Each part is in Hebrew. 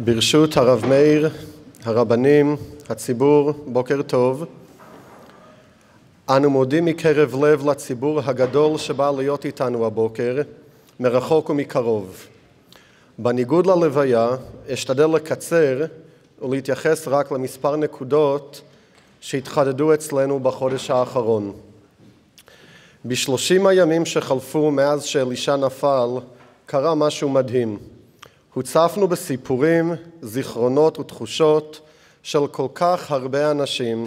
ברשות הרב מאיר, הרבנים, הציבור, בוקר טוב. אנו מודים מקרב לב לציבור הגדול שבא להיות איתנו הבוקר, מרחוק ומקרוב. בניגוד ללוויה, אשתדל לקצר ולהתייחס רק למספר נקודות שהתחדדו אצלנו בחודש האחרון. ב30 הימים שחלפו מאז שאלישע נפל, קרה משהו מדהים. הוצפנו בסיפורים, זיכרונות ותחושות של כל כך הרבה אנשים,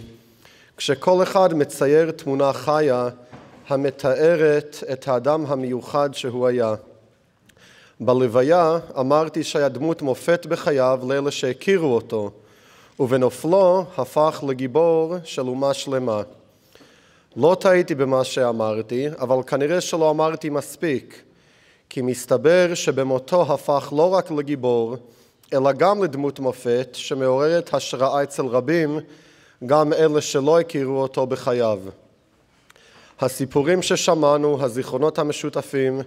כשכל אחד מצייר תמונה חיה המתארת את האדם המיוחד שהוא היה. בלוויה אמרתי שהיה דמות מופת בחייו לאלה שהכירו אותו, ובנופלו הפך לגיבור של אומה שלמה. לא טעיתי במה שאמרתי, אבל כנראה שלא אמרתי מספיק, כי מסתבר שבמותו הפך לא רק לגיבור, אלא גם לדמות מופת שמעוררת השראה אצל רבים, גם אלה שלא הכירו אותו בחייו. הסיפורים ששמענו, הזיכרונות המשותפים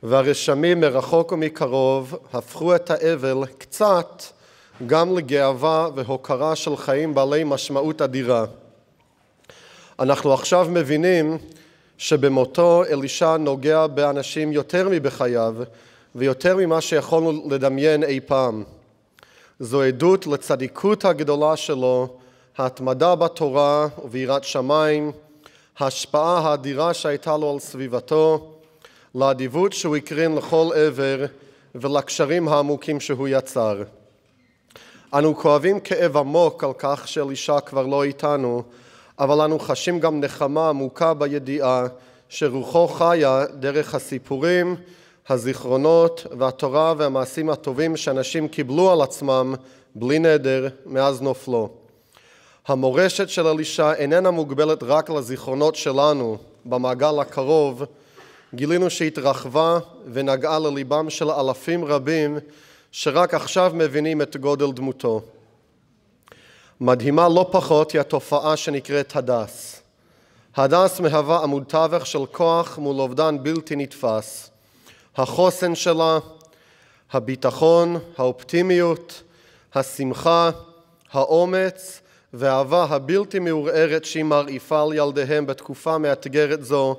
והרשמים מרחוק ומקרוב, הפכו את האבל קצת גם לגאווה והוקרה של חיים בעלי משמעות אדירה. אנחנו עכשיו מבינים שבמותו אלישע נוגע באנשים יותר מבחייו ויותר ממה שיכולנו לדמיין אי פעם. זו עדות לצדיקות הגדולה שלו, ההתמדה בתורה וביראת שמיים, ההשפעה האדירה שהייתה לו על סביבתו, לאדיבות שהוא הקרין לכל עבר ולקשרים העמוקים שהוא יצר. אנו כואבים כאב עמוק על כך שאלישע כבר לא איתנו, אבל אנו חשים גם נחמה עמוקה בידיעה שרוחו חיה דרך הסיפורים, הזיכרונות והתורה והמעשים הטובים שאנשים קיבלו על עצמם בלי נדר מאז נופלו. המורשת של אלישע איננה מוגבלת רק לזיכרונות שלנו במעגל הקרוב, גילינו שהתרחבה ונגעה לליבם של אלפים רבים שרק עכשיו מבינים את גודל דמותו. מדהימה לא פחות היא התופעה שנקראת הדס. הדס מהווה עמוד תווך של כוח מול אובדן בלתי נתפס. החוסן שלה, הביטחון, האופטימיות, השמחה, האומץ והאהבה הבלתי מעורערת שהיא מרעיפה על ילדיהם בתקופה מאתגרת זו,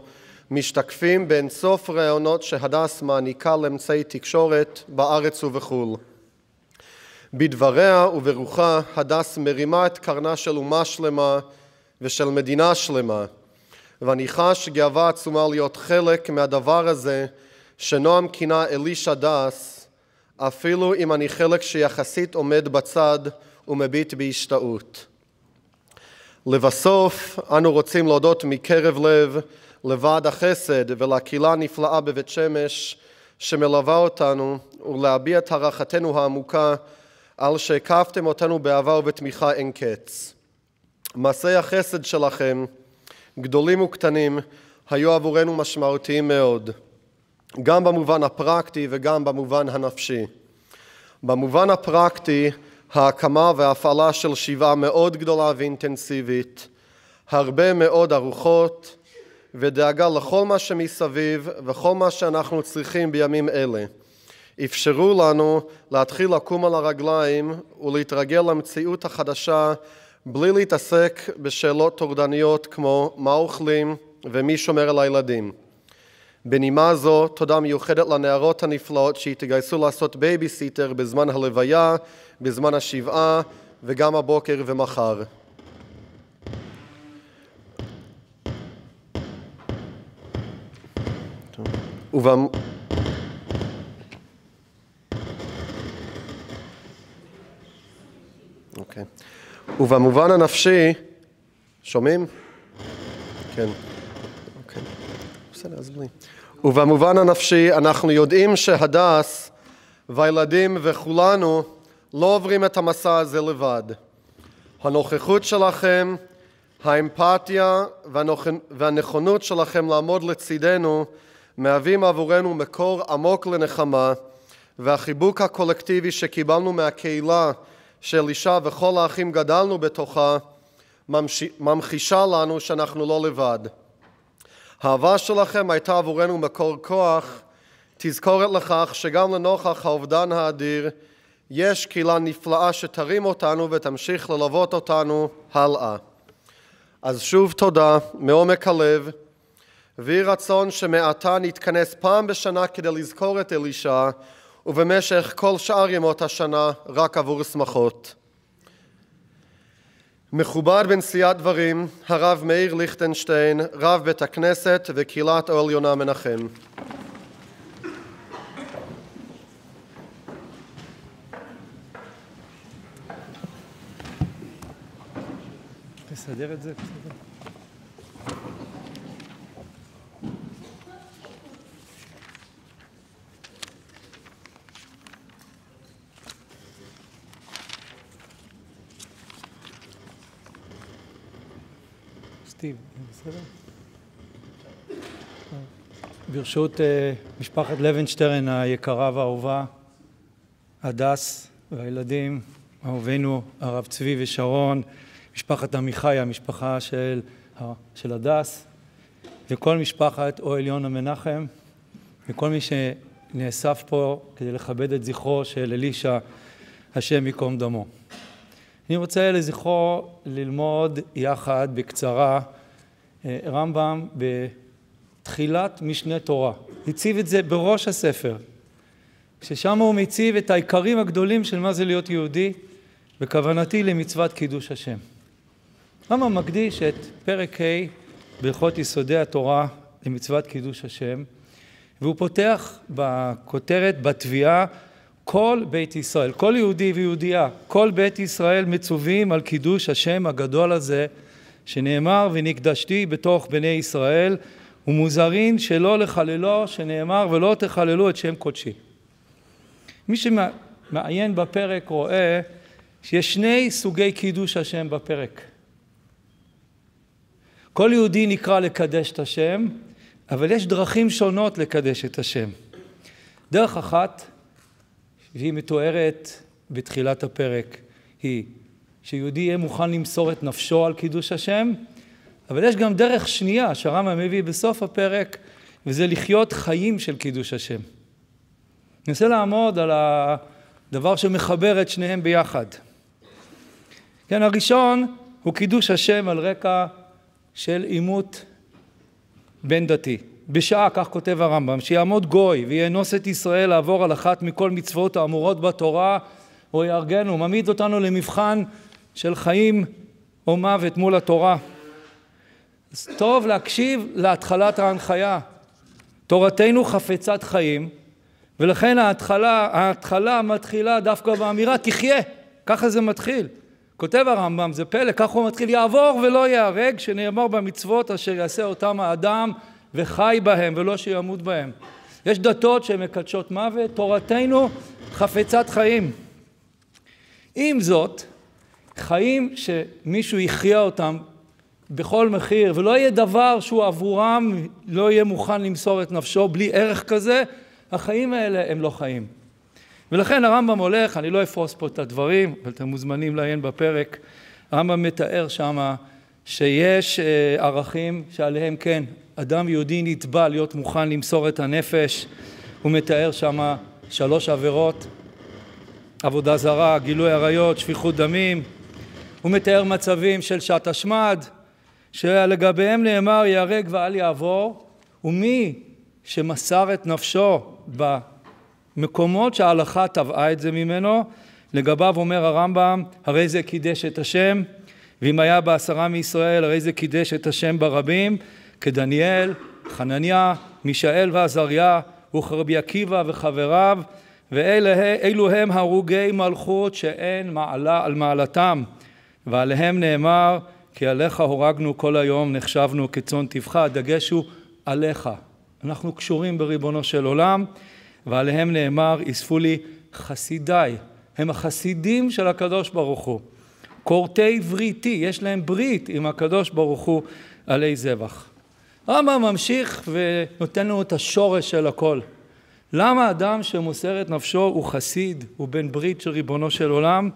משתקפים באינסוף רעיונות שהדס מעניקה לאמצעי תקשורת בארץ ובחו"ל. בדבריה וברוחה הדס מרימה את קרנה של אומה שלמה ושל מדינה שלמה, ואני חש גאווה עצומה להיות חלק מהדבר הזה שנועם כינה אלישע דס, אפילו אם אני חלק שיחסית עומד בצד ומביט בהשתאות. לבסוף, אנו רוצים להודות מקרב לב לוועד החסד ולקהילה הנפלאה בבית שמש שמלווה אותנו, ולהביע את הערכתנו העמוקה על שהקפתם אותנו באהבה ובתמיכה אין קץ. מעשי החסד שלכם, גדולים וקטנים, היו עבורנו משמעותיים מאוד, גם במובן הפרקטי וגם במובן הנפשי. במובן הפרקטי, ההקמה וההפעלה של שבעה מאוד גדולה ואינטנסיבית, הרבה מאוד ארוחות ודאגה לכל מה שמסביב וכל מה שאנחנו צריכים בימים אלה. אפשרו לנו להתחיל לקום על הרגליים ולהתרגל למציאות החדשה בלי להתעסק בשאלות טורדניות כמו מה אוכלים ומי שומר על הילדים. בנימה זו, תודה מיוחדת לנערות הנפלאות שהתגייסו לעשות בייביסיטר בזמן הלוויה, בזמן השבעה וגם הבוקר ומחר. ובמובן הנפשי, שומעים? כן. אוקיי. בסדר, אז בלי. ובמובן הנפשי אנחנו יודעים שהדס והילדים וכולנו לא עוברים את המסע הזה לבד. הנוכחות שלכם, האמפתיה והנכונות שלכם לעמוד לצידנו מהווים עבורנו מקור עמוק לנחמה, והחיבוק הקולקטיבי שקיבלנו מהקהילה שאלישע וכל האחים גדלנו בתוכה ממחישה לנו שאנחנו לא לבד. האהבה שלכם הייתה עבורנו מקור כוח, תזכורת לכך שגם לנוכח האובדן האדיר יש קהילה נפלאה שתרים אותנו ותמשיך ללוות אותנו הלאה. אז שוב תודה מעומק הלב, ויהי רצון שמעתה נתכנס פעם בשנה כדי לזכור את אלישע, ובמשך כל שאר ימות השנה רק עבור שמחות. מכובד בנשיאת דברים, הרב מאיר ליכטנשטיין, רב בית הכנסת וקהילת אוהל יונה מנחם. תסדר את זה בסדר. סטיב, בסדר? ברשות משפחת לוינשטרן היקרה והאהובה, הדס והילדים, אהובינו הרב צבי ושרון, משפחת עמיחי, המשפחה של הדס, וכל משפחת אוהל יונה מנחם, וכל מי שנאסף פה כדי לכבד את זכרו של אלישע, השם ייקום דמו. אני רוצה לזכרו ללמוד יחד בקצרה רמב"ם בתחילת משנה תורה. הציב את זה בראש הספר, כששם הוא מציב את העיקרים הגדולים של מה זה להיות יהודי, בכוונתי למצוות קידוש השם. רמב"ם מקדיש את פרק ה' בהלכות יסודי התורה למצוות קידוש השם, והוא פותח בכותרת, בתביעה, כל בית ישראל, כל יהודי ויהודייה, כל בית ישראל מצווים על קידוש השם הגדול הזה, שנאמר ונקדשתי בתוך בני ישראל, ומוזרין שלא לחללו, שנאמר ולא תחללו את שם קודשי. מי שמעיין בפרק רואה שיש שני סוגי קידוש השם בפרק. כל יהודי נקרא לקדש את השם, אבל יש דרכים שונות לקדש את השם. דרך אחת, שהיא מתוארת בתחילת הפרק, היא שיהודי יהיה מוכן למסור את נפשו על קידוש השם, אבל יש גם דרך שנייה שהרמב"ם מביא בסוף הפרק, וזה לחיות חיים של קידוש השם. ננסה לעמוד על הדבר שמחבר את שניהם ביחד. כן, הראשון הוא קידוש השם על רקע של עימות בין דתי. בשעה, כך כותב הרמב"ם, שיעמוד גוי ויאנוס את ישראל לעבור על אחת מכל מצוות האמורות בתורה, או יארגנו, מעמיד אותנו למבחן של חיים או מוות מול התורה. אז טוב להקשיב להתחלת ההנחיה. תורתנו חפצת חיים, ולכן ההתחלה מתחילה דווקא באמירה, תחיה. ככה זה מתחיל. כותב הרמב"ם, זה פלא, כך הוא מתחיל, יעבור ולא יהרג, שנאמר במצוות אשר יעשה אותם האדם וחי בהם ולא שימות בהם. יש דתות שמקדשות מוות, תורתנו חפצת חיים. עם זאת, חיים שמישהו יחיה אותם בכל מחיר, ולא יהיה דבר שהוא עבורם, לא יהיה מוכן למסור את נפשו בלי ערך כזה, החיים האלה הם לא חיים. ולכן הרמב"ם הולך, אני לא אפרוס פה את הדברים, אבל אתם מוזמנים לעיין בפרק, הרמב"ם מתאר שמה שיש ערכים שעליהם כן, אדם יהודי נתבע להיות מוכן למסור את הנפש, הוא מתאר שמה 3 עבירות, עבודה זרה, גילוי עריות, שפיכות דמים, הוא מתאר מצבים של שעת השמד, שלגביהם נאמר ייהרג ואל יעבור, ומי שמסר את נפשו במקומות שההלכה טבעה את זה ממנו, לגביו אומר הרמב"ם, הרי זה קידש את השם, ואם היה ב10 מישראל, הרי זה קידש את השם ברבים, כדניאל, חנניה, מישאל ועזריה, ורבי עקיבא וחבריו, ואלו הם הרוגי מלכות שאין מעלה על מעלתם, ועליהם נאמר, כי עליך הורגנו כל היום, נחשבנו כצאן טבחה, הדגש הוא עליך. אנחנו קשורים בריבונו של עולם, ועליהם נאמר, אספו לי חסידיי, הם החסידים של הקדוש ברוך הוא. קורתי בריתי, יש להם ברית עם הקדוש ברוך הוא עלי זבח. הרמב"ם ממשיך ונותן לנו את השורש של הכל. למה אדם שמוסר את נפשו הוא חסיד, הוא בן ברית של ריבונו של עולם?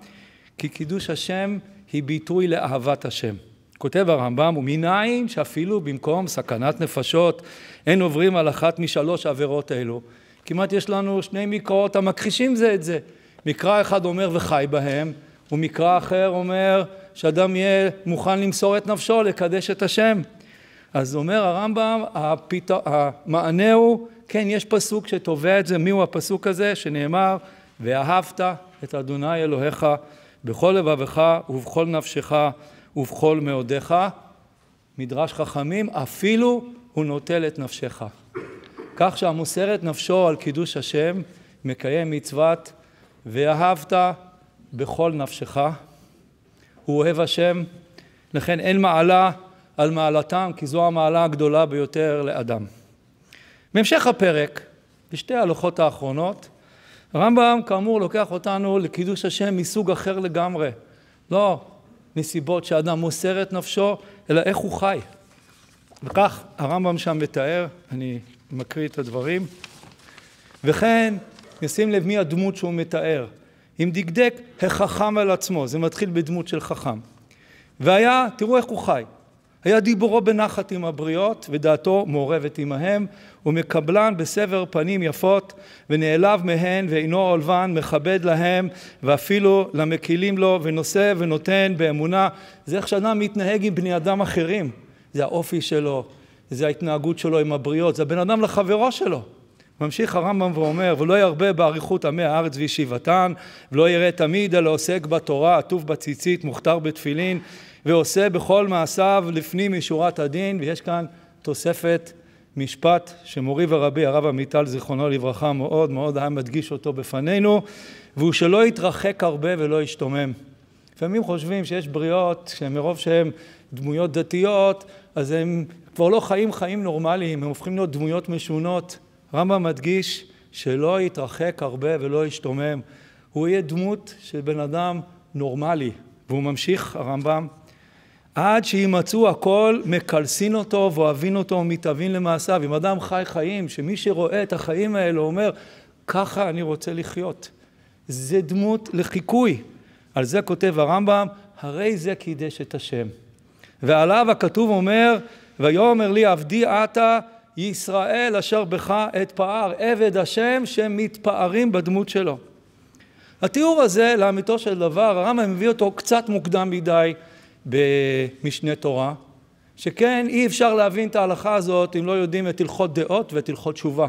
כי קידוש השם היא ביטוי לאהבת השם. כותב הרמב"ם, ומנין שאפילו במקום סכנת נפשות אין עוברים על אחת מ3 עבירות האלו. כמעט יש לנו 2 מקראות המכחישים זה את זה. מקרא אחד אומר וחי בהם, ומקרא אחר אומר שאדם יהיה מוכן למסור את נפשו, לקדש את השם. אז אומר הרמב"ם, המענה הוא, כן, יש פסוק שתובע את זה. מיהו הפסוק הזה שנאמר, ואהבת את אדוני אלוהיך בכל לבבך ובכל נפשך ובכל מאודיך. מדרש חכמים, אפילו הוא נוטל את נפשך. כך שהמוסר את נפשו על קידוש השם, מקיים מצוות ואהבת בכל נפשך. הוא אוהב השם, לכן אין מעלה על מעלתם, כי זו המעלה הגדולה ביותר לאדם. בהמשך הפרק, בשתי ההלכות האחרונות, הרמב"ם כאמור לוקח אותנו לקידוש השם מסוג אחר לגמרי. לא נסיבות שאדם מוסר את נפשו, אלא איך הוא חי. וכך הרמב"ם שם מתאר, אני מקריא את הדברים. וכן, נשים לב מי הדמות שהוא מתאר. אם דקדק, החכם על עצמו, זה מתחיל בדמות של חכם. והיה, תראו איך הוא חי. היה דיבורו בנחת עם הבריות, ודעתו מעורבת עמהם, ומקבלן בסבר פנים יפות, ונעלב מהן, ואינו עולבן, מכבד להם, ואפילו למקילים לו, ונושא ונותן באמונה. זה איך שאדם מתנהג עם בני אדם אחרים. זה האופי שלו, זה ההתנהגות שלו עם הבריות, זה הבן אדם לחברו שלו. ממשיך הרמב"ם ואומר, ולא ירבה באריכות עמי הארץ וישיבתן, ולא יראה תמיד אלא עוסק בתורה, עטוף בציצית, מוכתר בתפילין, ועושה בכל מעשיו לפנים משורת הדין. ויש כאן תוספת משפט שמורי ורבי הרב עמיטל זיכרונו לברכה מאוד מאוד היה מדגיש אותו בפנינו, והוא שלא יתרחק הרבה ולא ישתומם. לפעמים חושבים שיש בריות שמרוב שהם דמויות דתיות, אז הם כבר לא חיים נורמליים, הם הופכים להיות דמויות משונות. הרמב"ם מדגיש שלא יתרחק הרבה ולא ישתומם. הוא יהיה דמות של בן אדם נורמלי. והוא ממשיך הרמב"ם, עד שימצאו הכל מקלסין אותו ואוהבין אותו ומתאבין למעשיו. אם אדם חי חיים, שמי שרואה את החיים האלו אומר, ככה אני רוצה לחיות. זה דמות לחיקוי. על זה כותב הרמב"ם, הרי זה קידש את השם. ועליו הכתוב אומר, ויאמר לי עבדי אתה ישראל אשר בך אתפאר, עבד השם שמתפארים בדמות שלו. התיאור הזה לאמיתו של דבר, הרמב"ם מביא אותו קצת מוקדם מדי במשנה תורה, שכן אי אפשר להבין את ההלכה הזאת אם לא יודעים את הלכות דעות ואת הלכות תשובה.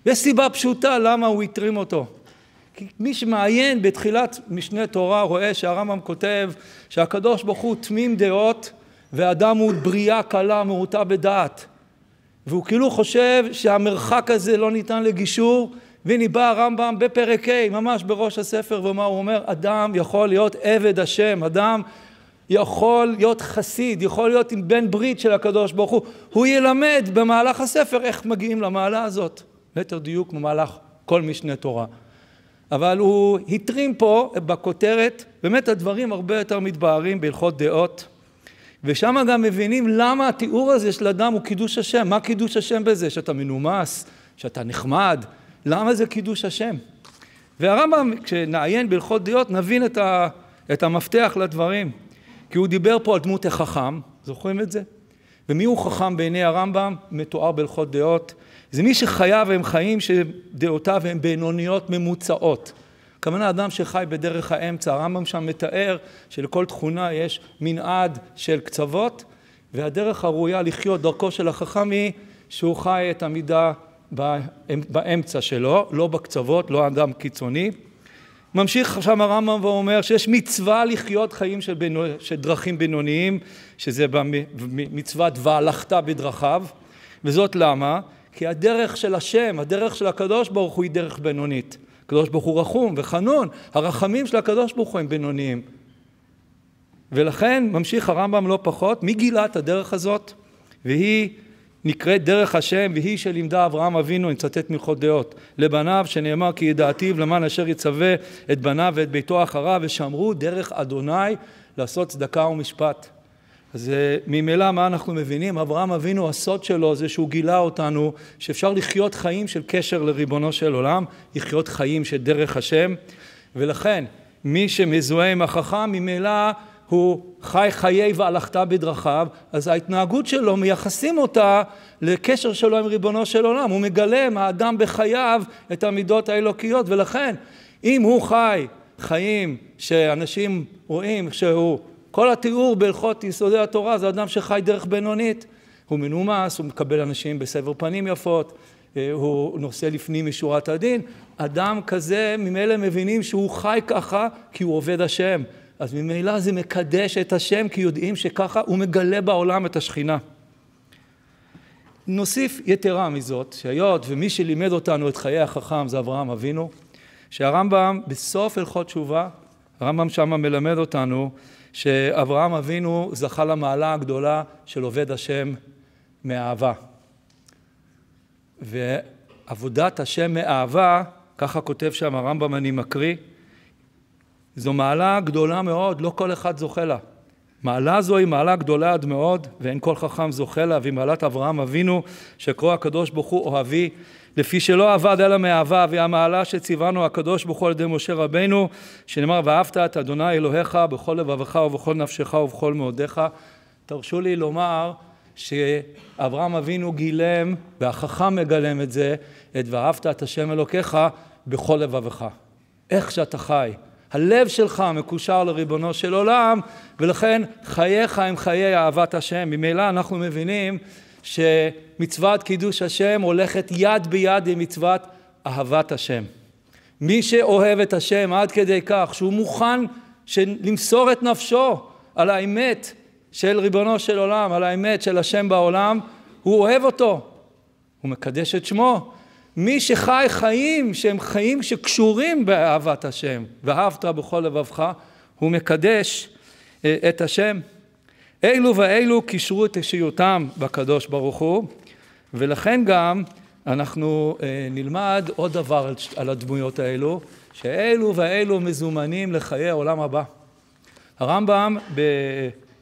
יש סיבה פשוטה למה הוא יתרים אותו. כי מי שמעיין בתחילת משנה תורה רואה שהרמב"ם כותב שהקדוש ברוך הוא תמים דעות והאדם הוא בריאה קלה מעוטה בדעת. והוא כאילו חושב שהמרחק הזה לא ניתן לגישור, והנה בא הרמב"ם בפרק ה' ממש בראש הספר, ומה הוא אומר? אדם יכול להיות עבד השם, אדם יכול להיות חסיד, יכול להיות עם בן ברית של הקדוש ברוך הוא. הוא ילמד במהלך הספר איך מגיעים למעלה הזאת. ליתר דיוק במהלך כל משנה תורה. אבל הוא התרים פה בכותרת, באמת הדברים הרבה יותר מתבהרים בהלכות דעות, ושם גם מבינים למה התיאור הזה של אדם הוא קידוש השם. מה קידוש השם בזה? שאתה מנומס, שאתה נחמד, למה זה קידוש השם? והרמב"ם, כשנעיין בהלכות דעות, נבין את המפתח לדברים. כי הוא דיבר פה על דמות החכם, זוכרים את זה? ומי הוא חכם בעיני הרמב"ם? מתואר בהלכות דעות. זה מי שחייו הם חיים שדעותיו הן בינוניות ממוצעות. כמובן האדם שחי בדרך האמצע, הרמב"ם שם מתאר שלכל תכונה יש מנעד של קצוות, והדרך הראויה לחיות דרכו של החכם היא שהוא חי את המידה באמצע שלו, לא בקצוות, לא אדם קיצוני. ממשיך שם הרמב"ם ואומר שיש מצווה לחיות חיים של דרכים בינוניים, שזה במצוות והלכת בדרכיו, וזאת למה? כי הדרך של השם, הדרך של הקדוש ברוך הוא היא דרך בינונית. הקדוש ברוך הוא רחום וחנון, הרחמים של הקדוש ברוך הוא הם בינוניים. ולכן ממשיך הרמב"ם לא פחות, מי גילה את הדרך הזאת? והיא נקראת דרך השם, והיא שלימדה אברהם אבינו, אני מצטט מהלכות דעות, לבניו שנאמר כי ידעתיו למען אשר יצווה את בניו ואת ביתו אחריו, ושמרו דרך אדוני לעשות צדקה ומשפט. אז ממילא מה אנחנו מבינים? אברהם אבינו, הסוד שלו זה שהוא גילה אותנו שאפשר לחיות חיים של קשר לריבונו של עולם, לחיות חיים של דרך השם, ולכן מי שמזוהה עם החכם ממילא הוא חי חיי והלכת בדרכיו, אז ההתנהגות שלו מייחסים אותה לקשר שלו עם ריבונו של עולם, הוא מגלה מהאדם בחייו את המידות האלוקיות, ולכן אם הוא חי חיים שאנשים רואים שהוא, כל התיאור בהלכות יסודי התורה זה אדם שחי דרך בינונית, הוא מנומס, הוא מקבל אנשים בסבר פנים יפות, הוא נושא לפנים משורת הדין, אדם כזה ממילא מבינים שהוא חי ככה כי הוא עובד השם, אז ממילא זה מקדש את השם כי יודעים שככה הוא מגלה בעולם את השכינה. נוסיף יתרה מזאת, שהיות ומי שלימד אותנו את חיי החכם זה אברהם אבינו, שהרמב"ם בסוף הלכות תשובה, הרמב"ם שמה מלמד אותנו שאברהם אבינו זכה למעלה הגדולה של עובד השם מאהבה. ועבודת השם מאהבה, ככה כותב שם הרמב"ם, אני מקריא, זו מעלה גדולה מאוד, לא כל אחד זוכה לה. מעלה זו היא מעלה גדולה עד מאוד, ואין כל חכם זוכה לה, והיא מעלת אברהם אבינו, שקרוא הקדוש ברוך הוא אוהבי, לפי שלא עבד אלא מאהבה, והיא המעלה שציוונו הקדוש ברוך הוא על ידי משה רבנו, שנאמר, ואהבת את אדוני אלוהיך בכל לבבך ובכל נפשך ובכל מאודיך. תרשו לי לומר שאברהם אבינו גילם, והחכם מגלם את זה, את ואהבת את השם אלוקיך בכל לבבך. איך שאתה חי. הלב שלך מקושר לריבונו של עולם, ולכן חייך הם חיי אהבת השם. ממילא אנחנו מבינים שמצוות קידוש השם הולכת יד ביד עם מצוות אהבת השם. מי שאוהב את השם עד כדי כך שהוא מוכן למסור את נפשו על האמת של ריבונו של עולם, על האמת של השם בעולם, הוא אוהב אותו, הוא מקדש את שמו. מי שחי חיים שהם חיים שקשורים באהבת השם, ואהבת בכל לבבך, הוא מקדש את השם. אלו ואלו קישרו את אישיותם בקדוש ברוך הוא, ולכן גם אנחנו נלמד עוד דבר על הדמויות האלו, שאלו ואלו מזומנים לחיי העולם הבא. הרמב"ם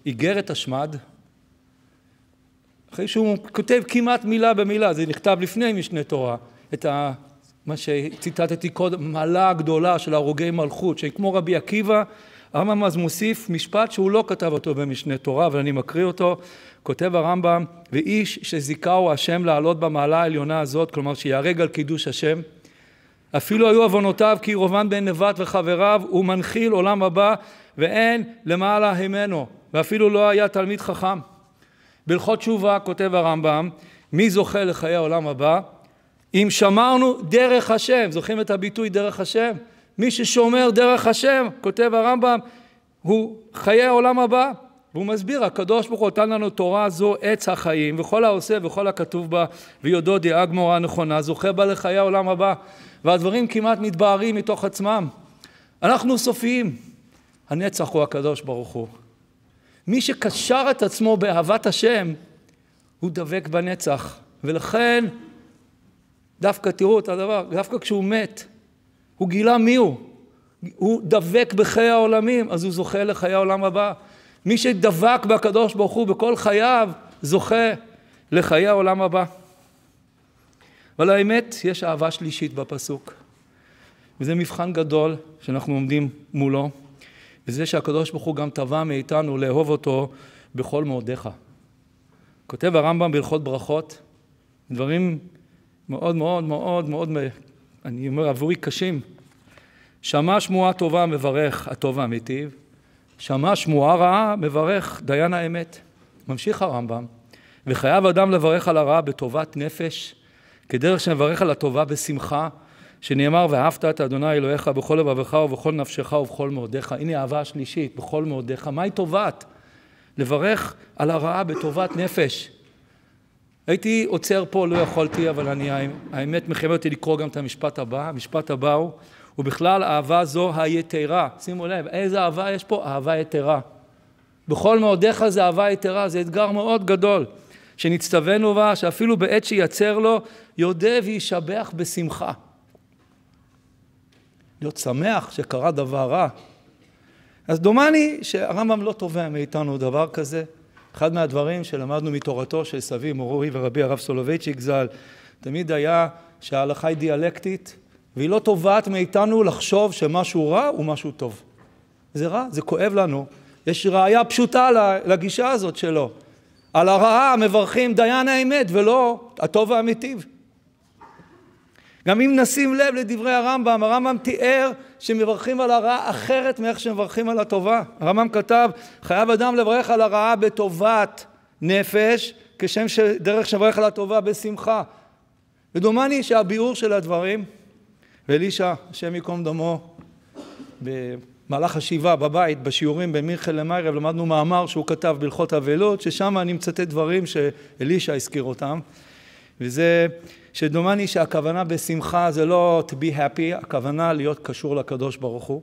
באיגרת השמד, אחרי שהוא כותב כמעט מילה במילה, זה נכתב לפני משנה תורה, את מה שציטטתי קודם, מעלה הגדולה של הרוגי מלכות, שכמו רבי עקיבא, הרמב"ם אז מוסיף משפט שהוא לא כתב אותו במשנה תורה, אבל אני מקריא אותו, כותב הרמב"ם, ואיש שזיכהו השם לעלות במעלה העליונה הזאת, כלומר שיהרג על קידוש השם, אפילו היו עוונותיו כי ירובעם בן נבט וחבריו, הוא מנחיל עולם הבא, ואין למעלה הימנו, ואפילו לא היה תלמיד חכם. בהלכות תשובה כותב הרמב"ם, מי זוכה לחיי העולם הבא? אם שמרנו דרך השם, זוכרים את הביטוי דרך השם? מי ששומר דרך השם, כותב הרמב"ם, הוא חיי העולם הבא. והוא מסביר, הקדוש ברוך הוא נתן לנו תורה זו עץ החיים, וכל העושה וכל הכתוב בה, ויודעו דעה גמורה נכונה, זוכה בה לחיי העולם הבא. והדברים כמעט מתבהרים מתוך עצמם. אנחנו סופיים, הנצח הוא הקדוש ברוך הוא. מי שקשר את עצמו באהבת השם, הוא דבק בנצח. ולכן, דווקא תראו את הדבר, דווקא כשהוא מת, הוא גילה מי הוא. הוא דבק בחיי העולמים, אז הוא זוכה לחיי העולם הבא. מי שדבק בקדוש ברוך הוא בכל חייו, זוכה לחיי העולם הבא. אבל האמת, יש אהבה שלישית בפסוק. וזה מבחן גדול שאנחנו עומדים מולו. וזה שהקדוש ברוך הוא גם תבע מאיתנו לאהוב אותו בכל מאודיך. כותב הרמב"ם בהלכות ברכות, דברים מאוד מאוד מאוד מאוד, אני אומר עבורי קשים. שמע שמועה טובה מברך הטוב והמיטיב, שמע שמועה רעה מברך דיין האמת. ממשיך הרמב"ם, וחייב אדם לברך על הרעה בטובת נפש, כדרך שנברך על הטובה בשמחה, שנאמר ואהבת את אדוני אלוהיך בכל לבבך ובכל נפשך ובכל מאודיך. הנה האהבה השלישית, בכל מאודיך. מהי טובת? לברך על הרעה בטובת נפש. הייתי עוצר פה, לא יכולתי, אבל האמת מחייב אותי לקרוא גם את המשפט הבא. המשפט הבא הוא, ובכלל אהבה זו היתרה. שימו לב, איזה אהבה יש פה? אהבה יתרה. בכל מאודיך זה אהבה יתרה, זה אתגר מאוד גדול. שנצטווינו בה, שאפילו בעת שיצר לו, יודע וישבח בשמחה. להיות שמח שקרה דבר רע. אז דומני שהרמב"ם לא תובע מאיתנו דבר כזה. אחד מהדברים שלמדנו מתורתו של סבי מורי ורבי הרב סולובייצ'יק ז"ל, תמיד היה שההלכה היא דיאלקטית, והיא לא תובעת מאיתנו לחשוב שמשהו רע הוא משהו טוב. זה רע, זה כואב לנו. יש ראיה פשוטה לגישה הזאת שלו. על הרעה מברכים דיין האמת ולא הטוב והמיטיב. גם אם נשים לב לדברי הרמב"ם, הרמב"ם תיאר שמברכים על הרעה אחרת מאיך שמברכים על הטובה. הרמב"ם כתב, חייב אדם לברך על הרעה בטובת נפש, כשם שדרך שברך על הטובה בשמחה. ודומני שהביאור של הדברים, ואלישע, השם יקום דמו, במהלך השבעה בבית, בשיעורים בין מיכאל למיירב, למדנו מאמר שהוא כתב בהלכות אבלות, ששם אני מצטט דברים שאלישע הזכיר אותם, וזה שדומני שהכוונה בשמחה זה לא to be happy, הכוונה להיות קשור לקדוש ברוך הוא.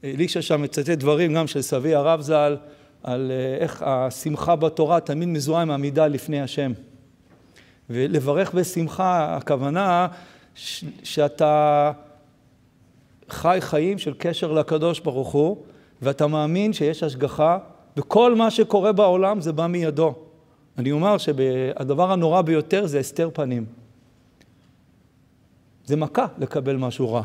אלישע שם מצטט דברים גם של סבי הרב ז"ל, על איך השמחה בתורה תמיד מזוהה עם עמידה לפני השם. ולברך בשמחה, הכוונה שאתה חי חיים של קשר לקדוש ברוך הוא, ואתה מאמין שיש השגחה, וכל מה שקורה בעולם זה בא מידו. אני אומר שהדבר הנורא ביותר זה הסתר פנים. זה מכה לקבל משהו רע.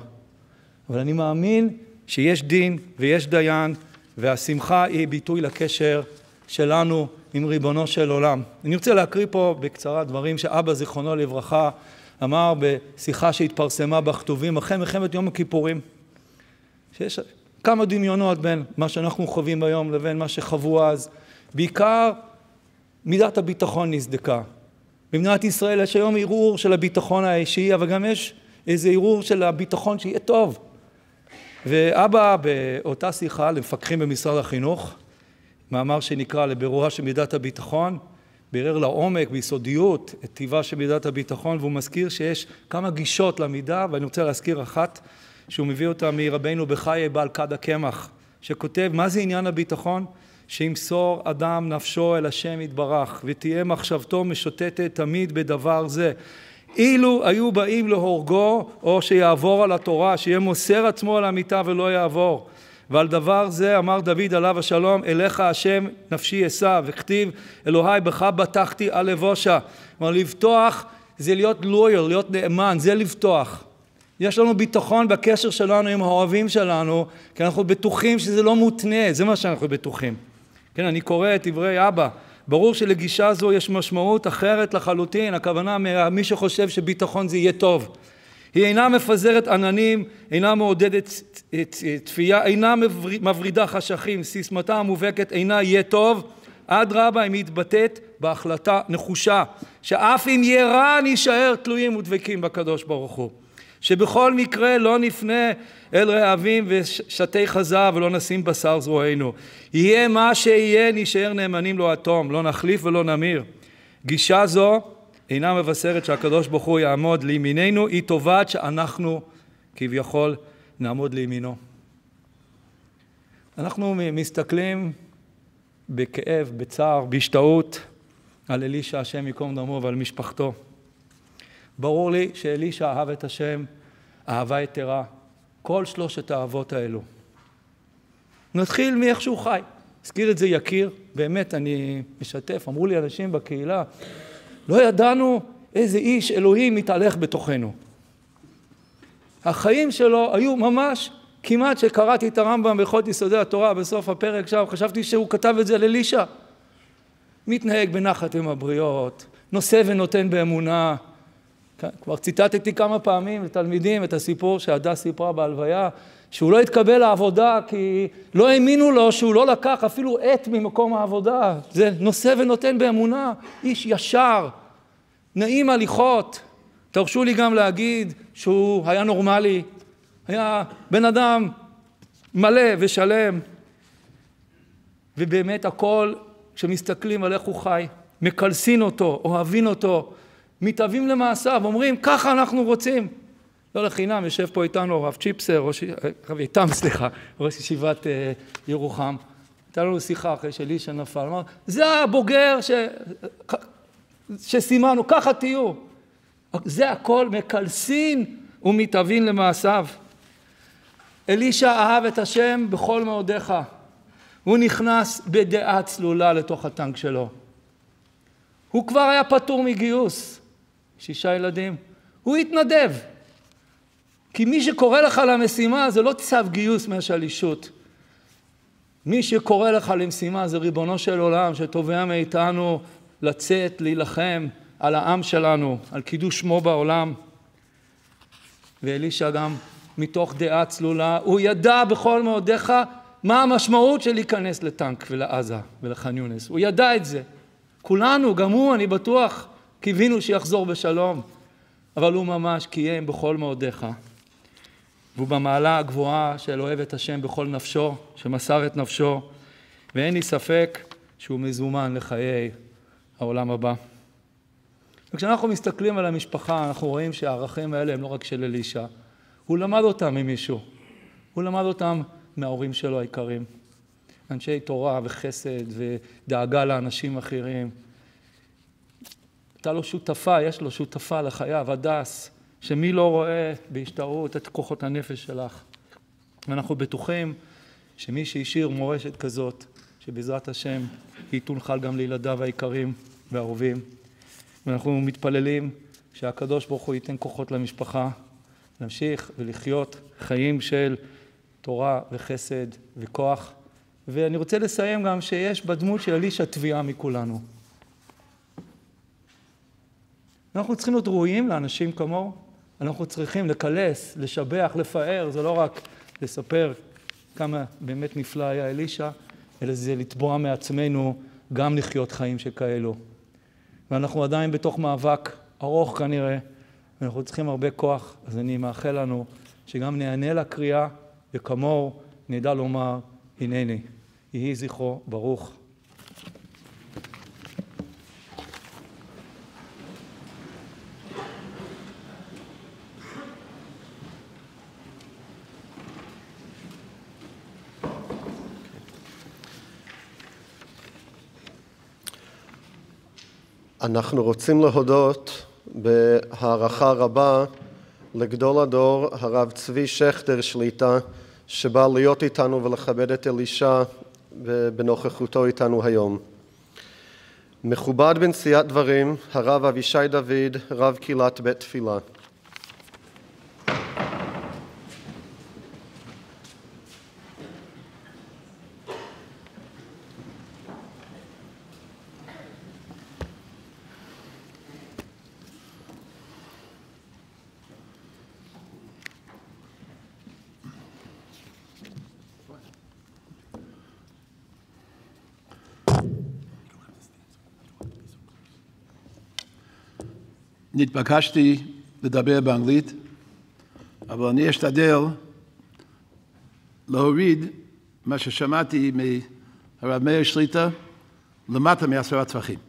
אבל אני מאמין שיש דין ויש דיין, והשמחה היא ביטוי לקשר שלנו עם ריבונו של עולם. אני רוצה להקריא פה בקצרה דברים שאבא זיכרונו לברכה אמר בשיחה שהתפרסמה בכתובים אחרי מלחמת יום הכיפורים. שיש כמה דמיונות בין מה שאנחנו חווים היום לבין מה שחוו אז. בעיקר מידת הביטחון נסדקה. במדינת ישראל יש היום ערעור של הביטחון האישי, אבל גם יש איזה ערעור של הביטחון שיהיה טוב. ואבא באותה שיחה למפקחים במשרד החינוך, מאמר שנקרא לבירורה של מידת הביטחון, בירר לעומק ביסודיות את טיבה של מידת הביטחון, והוא מזכיר שיש כמה גישות למידה, ואני רוצה להזכיר אחת שהוא מביא אותה מרבינו בחיי בעל כד הקמח, שכותב מה זה עניין הביטחון? שימסור אדם נפשו אל השם יתברך, ותהיה מחשבתו משוטטת תמיד בדבר זה. אילו היו באים להורגו, או שיעבור על התורה, שיהיה מוסר עצמו על המיטה ולא יעבור. ועל דבר זה אמר דוד עליו השלום, אליך השם נפשי אשא, וכתיב אלוהי בך בטחתי על לבושה. כלומר, לבטוח זה להיות לוייר, להיות נאמן, זה לבטוח. יש לנו ביטחון בקשר שלנו עם האוהבים שלנו, כי אנחנו בטוחים שזה לא מותנה, זה מה שאנחנו בטוחים. כן, אני קורא את דברי אבא, ברור שלגישה זו יש משמעות אחרת לחלוטין, הכוונה מי שחושב שביטחון זה יהיה טוב. היא אינה מפזרת עננים, אינה מעודדת תפייה, אינה מברידה חשכים, סיסמתה המובהקת אינה יהיה טוב, עד רבה היא מתבטאת בהחלטה נחושה, שאף אם יהיה רע נשאר תלויים ודבקים בקדוש ברוך הוא. שבכל מקרה לא נפנה אל רעבים ושתי חזה ולא נשים בשר זרוענו. יהיה מה שיהיה נשאר נאמנים לו התום, לא נחליף ולא נמיר. גישה זו אינה מבשרת שהקדוש ברוך הוא יעמוד לימיננו, היא טובת שאנחנו כביכול נעמוד לימינו. אנחנו מסתכלים בכאב, בצער, בהשתאות על אלישע השם יקום דמו ועל משפחתו. ברור לי שאלישע אהב את השם, אהבה יתרה, כל שלושת האהבות האלו. נתחיל מאיך שהוא חי. הזכיר את זה יקיר, באמת אני משתף, אמרו לי אנשים בקהילה, לא ידענו איזה איש אלוהים מתהלך בתוכנו. החיים שלו היו ממש, כמעט שקראתי את הרמב"ם בהלכות יסודי התורה בסוף הפרק שם, חשבתי שהוא כתב את זה לאלישע. מתנהג בנחת עם הבריות, נושא ונותן באמונה. כבר ציטטתי כמה פעמים לתלמידים את הסיפור שעדה סיפרה בהלוויה, שהוא לא התקבל לעבודה כי לא האמינו לו שהוא לא לקח אפילו עת ממקום העבודה. זה נושא ונותן באמונה, איש ישר, נעים הליכות. תרשו לי גם להגיד שהוא היה נורמלי, היה בן אדם מלא ושלם. ובאמת הכל, כשמסתכלים על איך הוא חי, מקלסין אותו, אוהבים אותו, מתאבים למעשיו, אומרים, ככה אנחנו רוצים. לא לחינם, יושב פה איתנו רב צ'יפסר, ראש ישיבת ירוחם. הייתה לנו שיחה אחרי שאלישע נפל, אמר, זה הבוגר שסימנו, ככה תהיו. זה הכל מקלסין ומתאבים למעשיו. אלישע אהב את השם בכל מאודיך. הוא נכנס בדעה צלולה לתוך הטנק שלו. הוא כבר היה פטור מגיוס. 6 ילדים. הוא התנדב. כי מי שקורא לך למשימה זה לא צו גיוס מהשלישות. מי שקורא לך למשימה זה ריבונו של עולם שתובע מאיתנו לצאת, להילחם על העם שלנו, על קידוש שמו בעולם. ואלישע גם מתוך דעה צלולה, הוא ידע בכל מאודיך מה המשמעות של להיכנס לטנק ולעזה ולח'אן יונס. הוא ידע את זה. כולנו, גם הוא, אני בטוח, קיווינו שיחזור בשלום. אבל הוא ממש קיים בכל מאודיך. והוא במעלה הגבוהה של אוהב את השם בכל נפשו, שמסר את נפשו, ואין לי ספק שהוא מזומן לחיי העולם הבא. וכשאנחנו מסתכלים על המשפחה, אנחנו רואים שהערכים האלה הם לא רק של אלישע. הוא למד אותם ממישהו. הוא למד אותם מההורים שלו היקרים. אנשי תורה וחסד ודאגה לאנשים אחרים. הייתה לו שותפה, יש לו שותפה לחייו, הדס, שמי לא רואה בהשתאות את כוחות הנפש שלך. ואנחנו בטוחים שמי שהשאיר מורשת כזאת, שבעזרת השם היא תונחל גם לילדיו היקרים והאהובים. ואנחנו מתפללים שהקדוש ברוך הוא ייתן כוחות למשפחה, להמשיך ולחיות חיים של תורה וחסד וכוח. ואני רוצה לסיים גם שיש בדמות של אלישע תביעה מכולנו. אנחנו צריכים להיות ראויים לאנשים כמוהו, אנחנו צריכים לקלס, לשבח, לפאר, זה לא רק לספר כמה באמת נפלא היה אלישע, אלא זה לתבוע מעצמנו גם לחיות חיים שכאלו. ואנחנו עדיין בתוך מאבק ארוך כנראה, ואנחנו צריכים הרבה כוח, אז אני מאחל לנו שגם נענה לקריאה, וכמוהו נדע לומר, הנני, יהי זכרו ברוך. אנחנו רוצים להודות בהערכה רבה לגדול הדור הרב צבי שכטר שליטה, שבא להיות איתנו ולכבד את אלישע בנוכחותו איתנו היום. מכובד בנשיאת דברים, הרב אבישי דוד, רב קהילת בית תפילה. נתבקשתי לדבר באנגלית, אבל אני אשתדל להוריד מה ששמעתי מהרב מאיר שליטה למטה מ10 טפחים.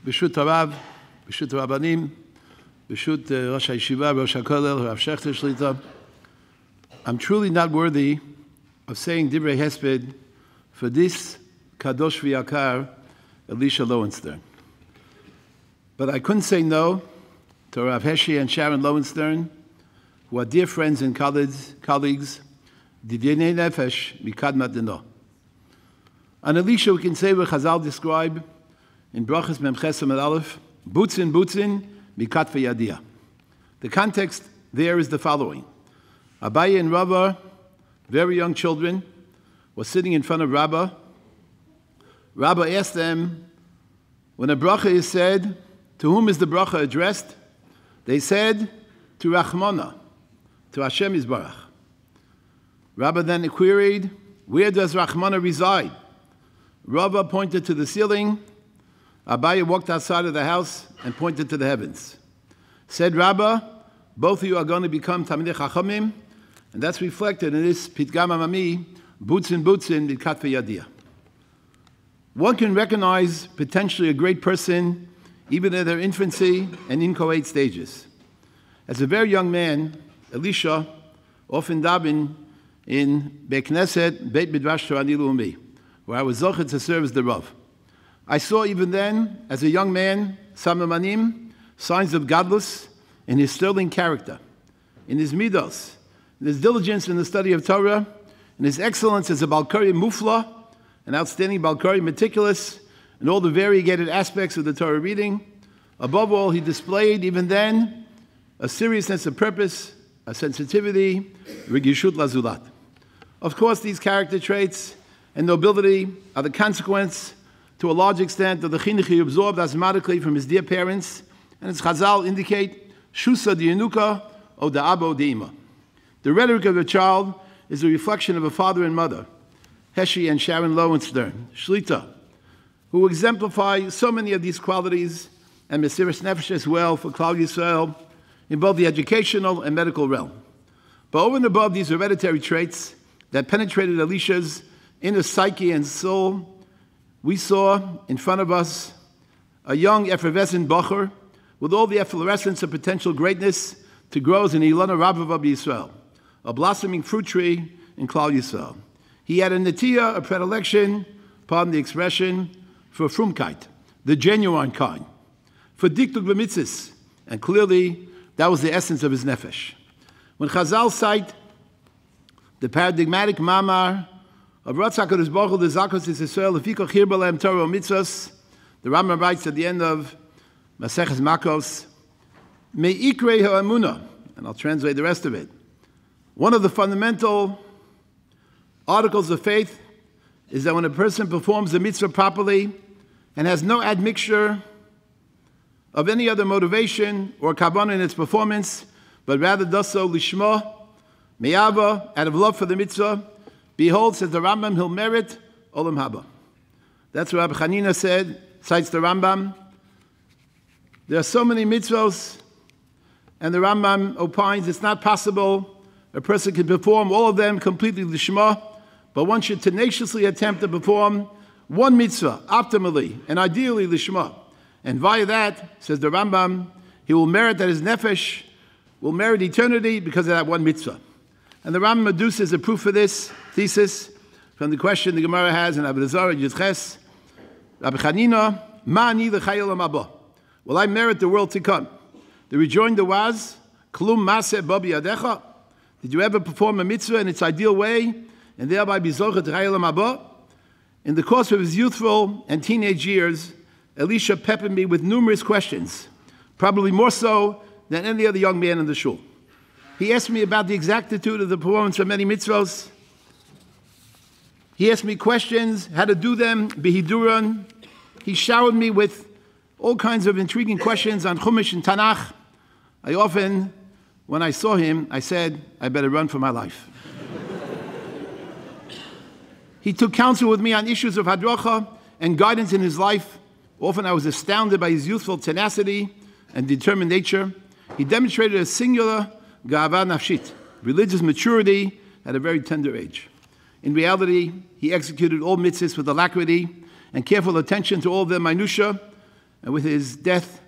ברשות הרב, ברשות הרבנים, ברשות ראש הישיבה, ראש הכולל, הרב שכטר שליטה, I'm truly not worthy of saying divrei hesped for this kadosh v'yakar Elisha Lowenstern. But I couldn't say no to Rav Heshi and Sharon Lowenstern, who are dear friends and colleagues, Didinei Nefesh Mikadmat Dino. On Elisha, we can say what Chazal describe in Brachas Mem Chesem and Aleph, Butzin, Mikat Yadia. The context there is the following. Abaye and Rabbah, very young children, were sitting in front of Rabbah. Rabbah asked them, when a bracha is said, to whom is the bracha addressed? They said, to Rachmana, to Hashem Yisbarach. Rabbah then queried, where does Rachmana reside? Rabbah pointed to the ceiling. Abaye walked outside of the house and pointed to the heavens. Said Rabbah, both of you are going to become Talmidei Chachamim, and that's reflected in this Pitgam Amami, Butzin, Mikat Yadia. One can recognize potentially a great person even in their infancy and inchoate stages. As a very young man, Elisha often davened in Beit Knesset, Beit Midrash Torah Leumi, where I was zochet to serve as the Rav. I saw even then, as a young man, Samamanim, signs of godless in his sterling character, in his midos, in his diligence in the study of Torah, in his excellence as a Balkari Mufla, an outstanding Balkari, meticulous in all the variegated aspects of the Torah reading. Above all, he displayed, even then, a seriousness of purpose, a sensitivity, regishut lazulat. Of course, these character traits and nobility are the consequence to a large extent of the chinuch he absorbed asthmatically from his dear parents, and as Chazal indicate, Shusa de Yenuka o de Abo de Ima. The rhetoric of a child is a reflection of a father and mother, Heshi and Sharon Lowenstern, Shlita, who exemplify so many of these qualities, and Mesiras Nefesh as well for Klal Yisrael in both the educational and medical realm. But over and above these hereditary traits that penetrated Elisha's inner psyche and soul, we saw in front of us a young effervescent Bachur with all the efflorescence of potential greatness to grow as an Ilana Rabba Yisrael, a blossoming fruit tree in Klal Yisrael. He had a netiya, a predilection, pardon the expression, for frumkeit, the genuine kind, for diktuk b'mitzvos, and clearly that was the essence of his nefesh. When Chazal cite the paradigmatic mamar of Ratzak HaKadosh Baruch Hu, the Zakos Yisrael, Lefikoch Hir B'Lehem Torah Mitzvos, the Rambam writes at the end of Maseches Makos, Me'ikrei ha'emunah, and I'll translate the rest of it. One of the fundamental articles of faith is that when a person performs the mitzvah properly and has no admixture of any other motivation or kavanah in its performance, but rather does so lishma, me'ava, out of love for the mitzvah, behold, says the Rambam, he'll merit olam haba. That's what Rabbi Chanina said, cites the Rambam. There are so many mitzvahs, and the Rambam opines it's not possible a person can perform all of them completely lishma, but one should tenaciously attempt to perform one mitzvah optimally and ideally lishma. And via that, says the Rambam, he will merit that his nefesh will merit eternity because of that one mitzvah. And the Rambam adduces a proof for this thesis from the question the Gemara has in Avodah Zarah Yudches, Rabbi Chanina, Ma'ani l'chayil ha'maba. Will I merit the world to come? The rejoinder was, Klum maseh bo biyadecha. Did you ever perform a mitzvah in its ideal way and thereby be zochet l'chayil ha'maba? In the course of his youthful and teenage years, Elisha peppered me with numerous questions, probably more so than any other young man in the shul. He asked me about the exactitude of the performance of many mitzvahs. He asked me questions, how to do them, behiduran. He showered me with all kinds of intriguing questions on Chumash and Tanakh. I often, when I saw him, I said, I better run for my life. He took counsel with me on issues of hadracha and guidance in his life. Often I was astounded by his youthful tenacity and determined nature. He demonstrated a singular ga'ava nafshit, religious maturity at a very tender age. In reality, he executed all mitzvahs with alacrity and careful attention to all their minutiae, and with his death,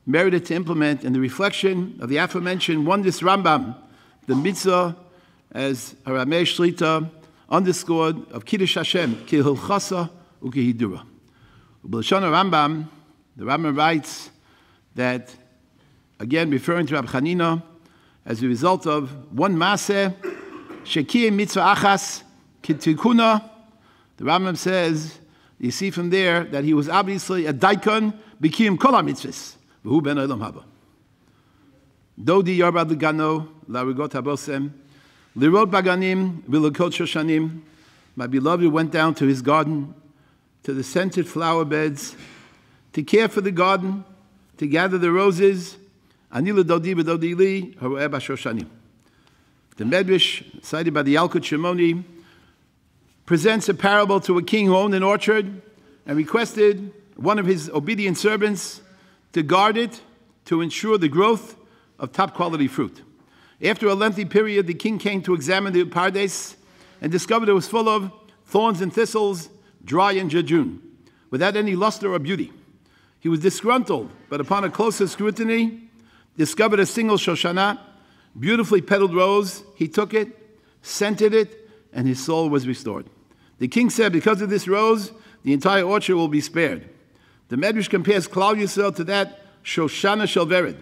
merited to implement in the reflection of the aforementioned wondrous Rambam, the mitzvah, as Haramei Shlita underscored, of Kiddush Hashem, ki hilchasa uki hidura. B'lashon Rambam, the Rambam writes that, again referring to Rabbi Chanina, as a result of one maaseh, shekiyim mitzvah achas kitikuna, the Rambam says, you see from there that he was obviously a daikon, b'kiyim kol ha-mitzvahs, v'hu ben olam haba. Dodi yarbad l'gano, la'arigot habosem, lirot baganim, v'lekot shoshanim. My beloved went down to his garden, to the scented flower beds, to care for the garden, to gather the roses. Anila dodi b'dodi li, haroeh b'shoshanim. The Medrash, cited by the Yalkut Shimoni, presents a parable to a king who owned an orchard and requested one of his obedient servants to guard it to ensure the growth of top quality fruit. After a lengthy period, the king came to examine the pardes and discovered it was full of thorns and thistles, dry and jejune, without any luster or beauty. He was disgruntled, but upon a closer scrutiny, discovered a single Shoshana, beautifully petaled rose. He took it, scented it, and his soul was restored. The king said, because of this rose, the entire orchard will be spared. The Medrash compares Klal Yisrael to that Shoshana shel Vered,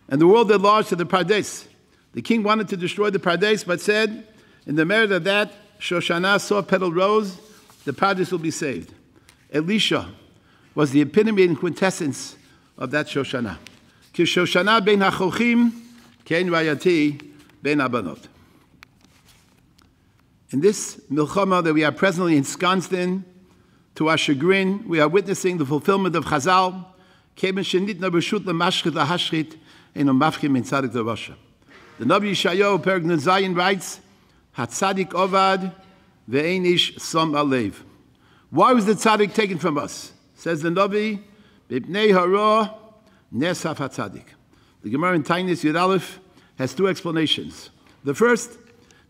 and the world at large to the Pardes. The king wanted to destroy the Pardes, but said, in the merit of that Shoshana, soft-petaled rose, the Pardes will be saved. Elisha was the epitome and quintessence of that Shoshana. Ki Shoshana ben hachochim, kein rayati ben abanot. In this milchama that we are presently ensconced in, To our chagrin, we are witnessing the fulfillment of Chazal. The Navi Yeshayahu Perek Zayin writes, "Hatzadik ovad ve'ein ish som alev." Why was the tzaddik taken from us? Says the Navi, "B'pnei hara nesaf hatzadik." The Gemara in Tainis Yud Aleph has two explanations. The first,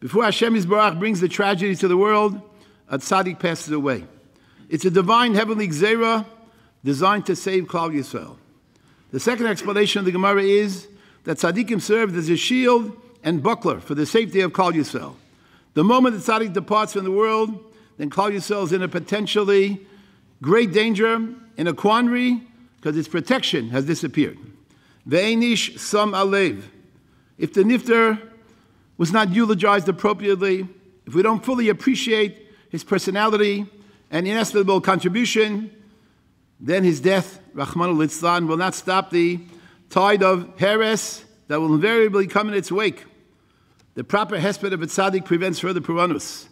before Hashem Yisbarach brings the tragedy to the world, a tzaddik passes away. It's a divine heavenly gzeira designed to save Klal Yisrael. The second explanation of the Gemara is that tzaddikim served as a shield and buckler for the safety of Klal Yisrael. The moment the tzaddik departs from the world, then Klal Yisrael is in a potentially great danger, in a quandary, because its protection has disappeared. Ve'einish sam alev. If the nifter was not eulogized appropriately, if we don't fully appreciate his personality and inestimable contribution, then his death, Rachmana litzlan, will not stop the tide of heres that will invariably come in its wake. The proper hesped of a tzaddik prevents further puranus.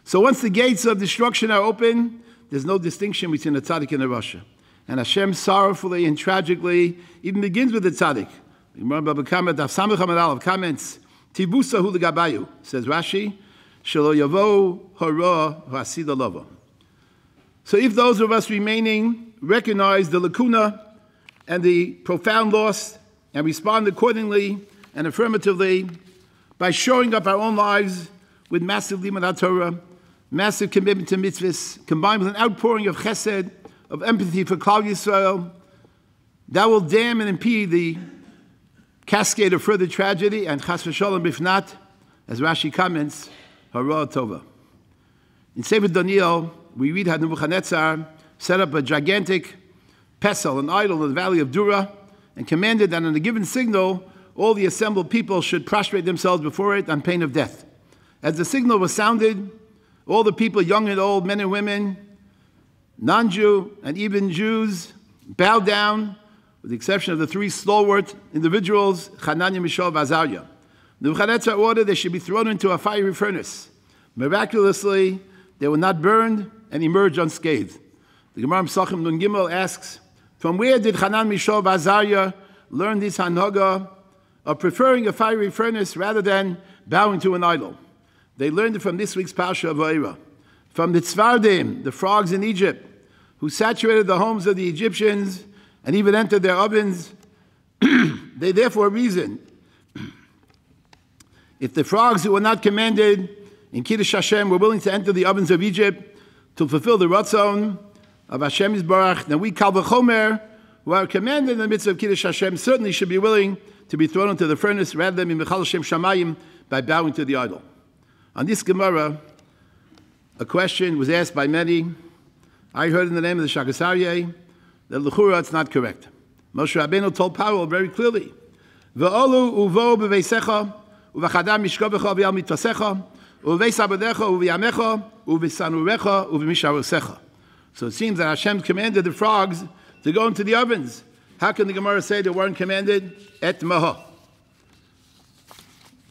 So once the gates of destruction are open, there's no distinction between a tzaddik and a rasha. And Hashem sorrowfully and tragically even begins with the tzaddik. Comments, Tibusahu legabayu, says Rashi, Shelo yavo hara ha'asida lava. So if those of us remaining recognize the lacuna and the profound loss and respond accordingly and affirmatively by showing up our own lives with massive limud Torah, massive commitment to mitzvahs, combined with an outpouring of chesed, of empathy for Klal Yisrael, that will dam and impede the cascade of further tragedy, and chas v'sholom bifnat, as Rashi comments, hara tova. In Sefer Daniel, we read how Nebuchadnezzar set up a gigantic pesel, an idol in the valley of Dura, and commanded that on a given signal, all the assembled people should prostrate themselves before it on pain of death. As the signal was sounded, all the people, young and old, men and women, non-Jew and even Jews, bowed down, with the exception of the three stalwart individuals, Hananiah, Mishael, and Azariah. Nebuchadnezzar ordered they should be thrown into a fiery furnace. Miraculously, they were not burned and emerged unscathed. The Gemara Pesachim Nun Gimel asks, from where did Hanan, Mishael, and Azariah learn this hanaga of preferring a fiery furnace rather than bowing to an idol? They learned it from this week's Parsha of Vayera, from the Tzvardim, the frogs in Egypt, who saturated the homes of the Egyptians and even entered their ovens. They therefore reasoned, if the frogs who were not commanded in Kiddush Hashem were willing to enter the ovens of Egypt to fulfill the Ratzon of Hashem Yisbarach, then we Kal V'chomer, who are commanded in the midst of Kiddush Hashem, certainly should be willing to be thrown into the furnace rather than Michal Hashem Shamayim by bowing to the idol. On this Gemara, a question was asked by many. I heard in the name of the Shagas Aryeh that l'chura it's not correct. Moshe Rabbeinu told Paro very clearly, "Ve'olu uvo b'veisecha uv'chadam mishkovecha v'yal mitvasecha uv'veisabadecha uv'yamecha uv'sanurecha uv'misharosecha." So it seems that Hashem commanded the frogs to go into the ovens. How can the Gemara say they weren't commanded? Et maha.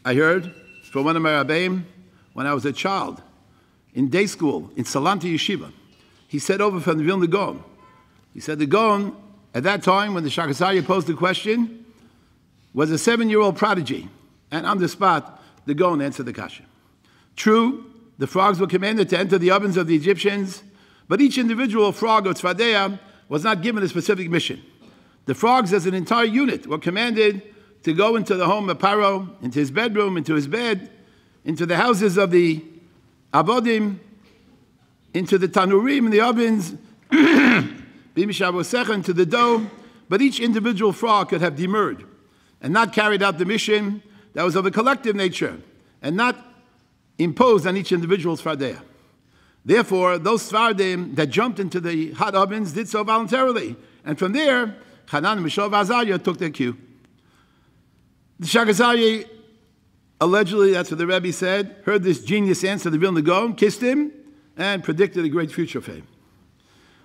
I heard from one of my rabbeim when I was a child in day school in Salanta Yeshiva. He said over from the Vilna Gaon. He said the Gaon, at that time when the Shagas Aryeh posed the question, was a 7-year-old prodigy. And on the spot, the Gaon answered the kasha. True, the frogs were commanded to enter the ovens of the Egyptians, but each individual frog or tzvadeya was not given a specific mission. The frogs as an entire unit were commanded to go into the home of Paro, into his bedroom, into his bed, into the houses of the Abodim, into the Tanurim, the ovens, into the dough, but each individual frog could have demurred and not carried out the mission that was of a collective nature and not imposed on each individual tzvardeya. Therefore, those tzvardim that jumped into the hot ovens did so voluntarily, and from there, Hanan, Mishael, and Azariah took their cue. The Shagas Aryeh, allegedly, that's what the Rebbe said, heard this genius answer the Vilna Gaon, kissed him, and predicted a great future for him.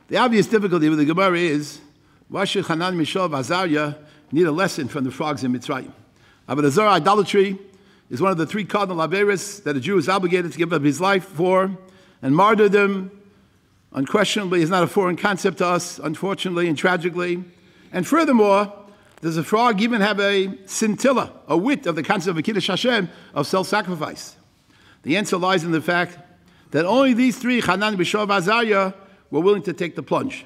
The obvious difficulty with the Gemara is, why should Hanan, Mishael, and Azariah need a lesson from the frogs in Mitzrayim? Avodah Zarah, idolatry, is one of the 3 cardinal averos that a Jew is obligated to give up his life for, and martyrdom, unquestionably, is not a foreign concept to us, unfortunately and tragically. And furthermore, does a frog even have a scintilla, a wit of the concept of Kiddush Hashem, of self-sacrifice? The answer lies in the fact that only these three, Hanan, Mishael, and Azariah, were willing to take the plunge.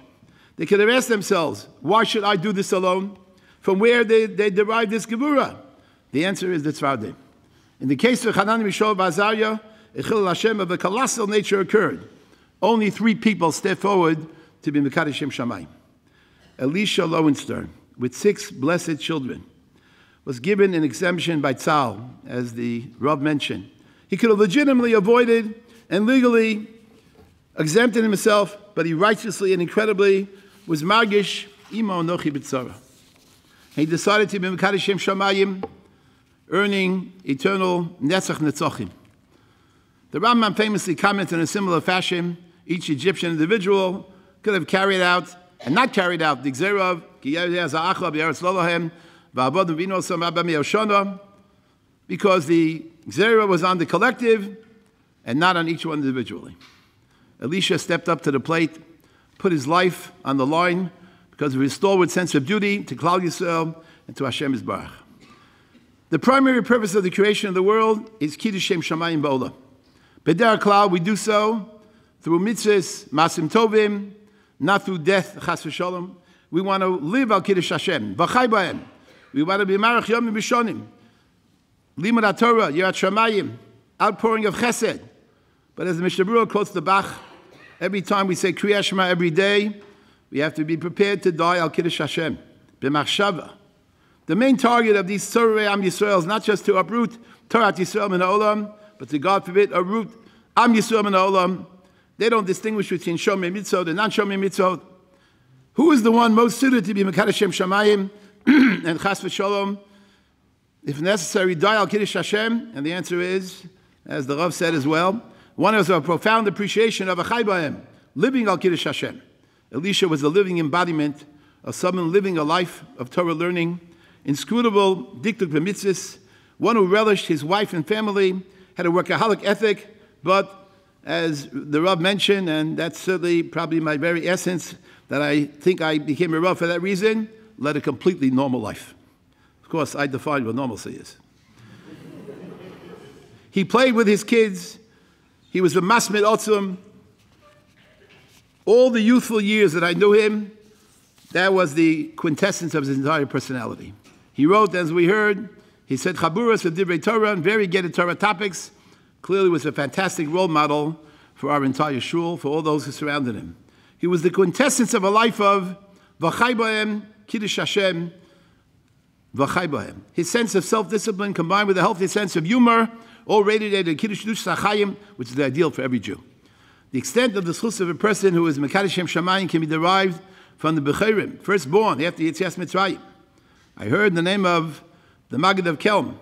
They could have asked themselves, why should I do this alone? From where they derived this Gevurah? The answer is the Tzvardim. In the case of Hanan, Mishael, and Azariah, a Chilul Hashem of a colossal nature occurred. Only 3 people stepped forward to be Mekadosh Shem Shamayim. Elisha Lowenstern, with 6 blessed children, was given an exemption by Tzal, as the Rav mentioned. He could have legitimately avoided and legally exempted himself, but he righteously and incredibly was margish imo nochi b'tzara. He decided to be Mekadosh Shem Shamayim, earning eternal netzach netzachim. The Rambam famously commented in a similar fashion: each Egyptian individual could have carried out and not carried out the Gzera of because the Gzera was on the collective and not on each one individually. Elisha stepped up to the plate, put his life on the line because of his stalwart sense of duty to Klal Yisrael and to Hashem Yisbarach. The primary purpose of the creation of the world is Kiddush Shem Shamayim Ba'olam. B'derech klal, we do so through mitzvahs, masim tovim, not through death, chas v'sholom. We want to live al Kiddush Hashem, v'chai b'hem. We want to be marach yomim b'shonim. Limud HaTorah, Yirat Shamayim, outpouring of chesed. But as the Mishnah Berurah quotes the Bach, every time we say Kriyat Shema every day, we have to be prepared to die al Kiddush Hashem, b'machshava. The main target of these Tzorei Am Yisrael is not just to uproot Torah Yisrael min ha'olam, but to, God forbid, uproot Am Yisrael min ha'olam. They don't distinguish between Shomei Mitzvot and non-Shomei Mitzvot. Who is the one most suited to be Mekadosh Shem Shamayim and Chas v'Sholom, if necessary, die al Kiddush Hashem? And the answer is, as the Rav said as well, one has a profound appreciation of a Chai B'hem, living al Kiddush Hashem. Elisha was a living embodiment of someone living a life of Torah learning, inscrutable diktuk b'mitzvahs, one who relished his wife and family, had a workaholic ethic, but as the Rav mentioned, and that's certainly probably my very essence, that I think I became a Rav for that reason, led a completely normal life. Of course, I define what normalcy is. He played with his kids. He was a masmid otzum. All the youthful years that I knew him, that was the quintessence of his entire personality. He wrote, as we heard, he said chaburas of Divrei Torah and variegated Torah topics. Clearly was a fantastic role model for our entire shul, for all those who surrounded him. He was the quintessence of a life of v'chai b'hem, Kiddush Hashem, v'chai b'hem. His sense of self-discipline combined with a healthy sense of humor, all radiated in Kiddush Sachayim, which is the ideal for every Jew. The extent of the schus of a person who is Mekadosh Shem Shamayim can be derived from the Bechirim, firstborn after Yetzias Mitzrayim. I heard the name of the Maggid of Kelm,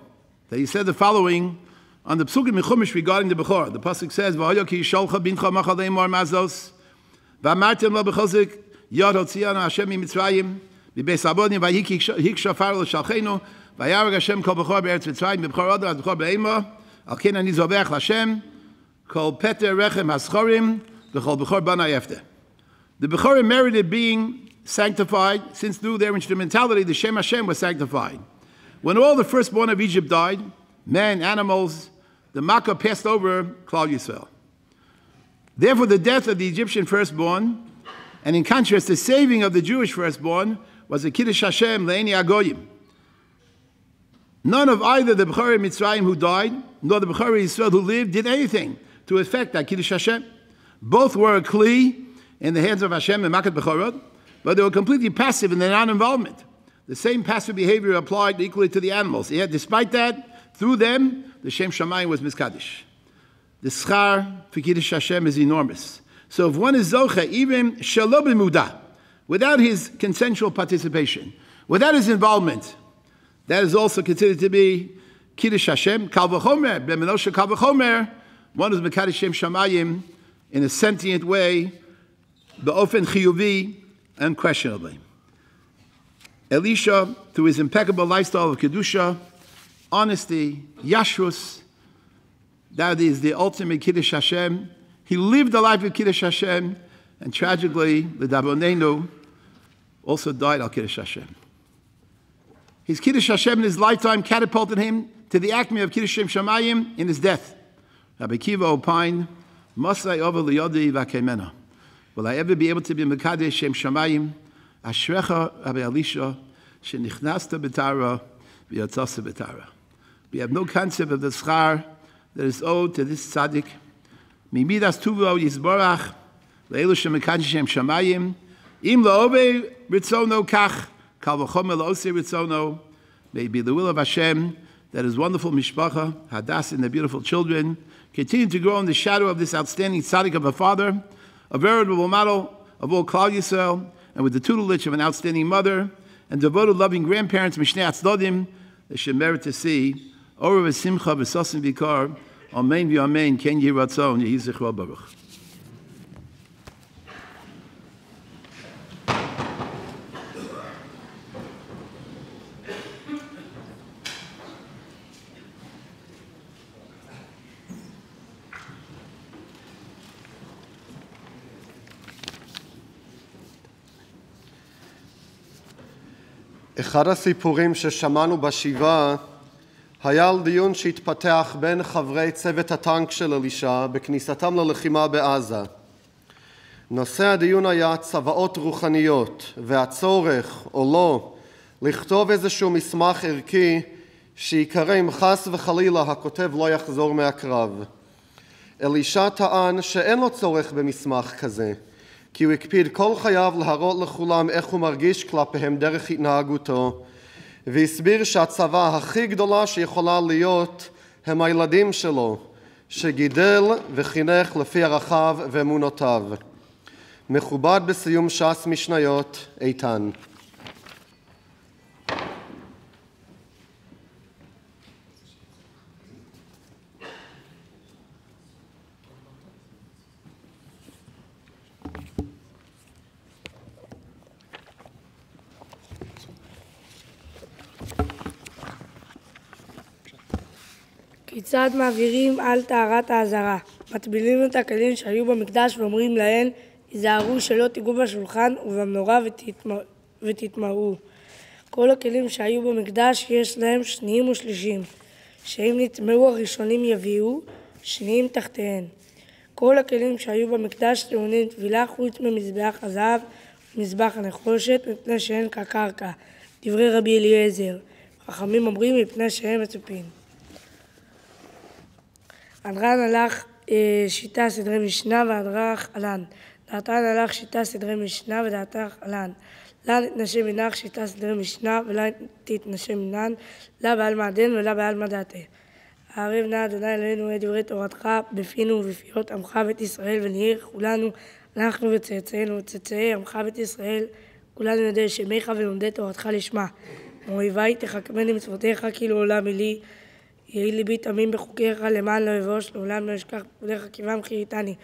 that he said the following on the Psukim in Chumash regarding the Bechor. The pasuk says, "V'hoyo ki yisholcha bincha machalei mor mazos, v'amartem lo bechozik yad hotzianu Hashem miMitzrayim, v'beis abodim v'hik shofar l'shalchenu, v'yareg Hashem kol bechor be'eretz Mitzrayim, v'bechor adam v'bechor be'ema, al ken ani zoveach l'Hashem, kol peter rechem haschorim, v'chol bechor banai efte." The Bechorim merited being sanctified, since through their instrumentality the Shem Hashem was sanctified. When all the firstborn of Egypt died, men, animals, the Makkah passed over Klal Yisrael. Therefore, the death of the Egyptian firstborn, and in contrast, the saving of the Jewish firstborn, was a Kiddush Hashem le'eni agoyim. None of either the Bechorei Mitzrayim who died, nor the Bechorei Yisrael who lived, did anything to affect that Kiddush Hashem. Both were a kli in the hands of Hashem and Makat Bechorot, but they were completely passive in their non-involvement. The same passive behavior applied equally to the animals. Yet, despite that, through them, the Shem Shamayim was miskadish. The schar for Kiddush Hashem is enormous. So if one is zoche, even shelo b'muda, without his consensual participation, without his involvement, that is also considered to be Kiddush Hashem. Kal v'chomer, b'menoshe kal v'chomer, one is mekadosh Shem Shamayim in a sentient way, b'ofen chiyuvi, unquestionably. Elisha, through his impeccable lifestyle of Kedusha, honesty, yashrus, that is the ultimate Kiddush Hashem, He lived a life of Kiddush Hashem, and tragically, the Davonenu also died al Kiddush Hashem. His Kiddush Hashem in his lifetime catapulted him to the acme of Kiddush Shem Shamayim in his death. Rabbi Kiva opined, Masai over liyodi v'akemena. Will I ever be able to be Mekadesh Shem Shamayim? Ashrecha Rabbi Elisha, shenichnasta b'tara v'yatzasa b'tara. We have no concept of the schar that is owed to this tzaddik. Mimidas tuvo yizborach le'elu shemekadesh Shem Shamayim. Im la'ove ritzono kach kal v'chomer la'osei ritzono. May it be the will of Hashem that his wonderful mishpacha, Hadassah and the beautiful children, continue to grow in the shadow of this outstanding tzaddik of a father, a veritable model of all Klal Yisrael, and with the tutelage of an outstanding mother and devoted, loving grandparents, Mishnei Atzdodim, they should merit to see Orah v'simcha v'sosim v'kar, Amen v'amen, Ken Yehi Ratzon, Yehi Zichro Baruch. אחד הסיפורים ששמענו בשבעה היה על דיון שהתפתח בין חברי צוות הטנק של אלישע בכניסתם ללחימה בעזה. נושא הדיון היה צוואות רוחניות והצורך או לא לכתוב איזשהו מסמך ערכי שיקרא אם חס וחלילה הכותב לא יחזור מהקרב. אלישע טען שאין לו צורך במסמך כזה, כי הוא הקפיד כל חייו להראות לכולם איך הוא מרגיש כלפיהם דרך התנהגותו, והסביר שהצבא הכי גדולה שיכולה להיות הם הילדים שלו, שגידל וחינך לפי ערכיו ואמונותיו. מכובד בסיום ש"ס משניות, איתן. כיצד מעבירים על טהרת העזרה? מטבילים את הכלים שהיו במקדש ואומרים להן, היזהרו שלא תיגעו בשולחן ובמנורה ותטמאו. כל הכלים שהיו במקדש יש להם שניים ושלישים, שאם נטמאו הראשונים יביאו, שניים תחתיהן. כל הכלים שהיו במקדש טעונים טבילה חוץ ממזבח הזהב ומזבח הנחושת, מפני שהן כקרקע. דברי רבי אליעזר. חכמים אומרים מפני שהן מצופים. הדרן הלך שיטה סדרי משנה והדרך עלן. דעתן הלך שיטה סדרי משנה ודעתך עלן. לה תתנשם מנך שיטה סדרי משנה ולה תתנשם מנן, לה בעלמא דין ולה בעלמא דעתה. הערב נא אדוני אלוהינו את דברי תורתך בפינו ובפיות עמך בית ישראל, ונהיה כולנו, אנחנו וצאצאינו וצאצאי עמך בית ישראל, כולנו יודעי שמך ולומדי תורתך לשמה. מאויבי תחכמני מצוותיך כי לעולם לי, יהי ליבי תמים בחוקיך למען לא אבוש, לעולם לא אשכח פקודיך כי בם חייתני.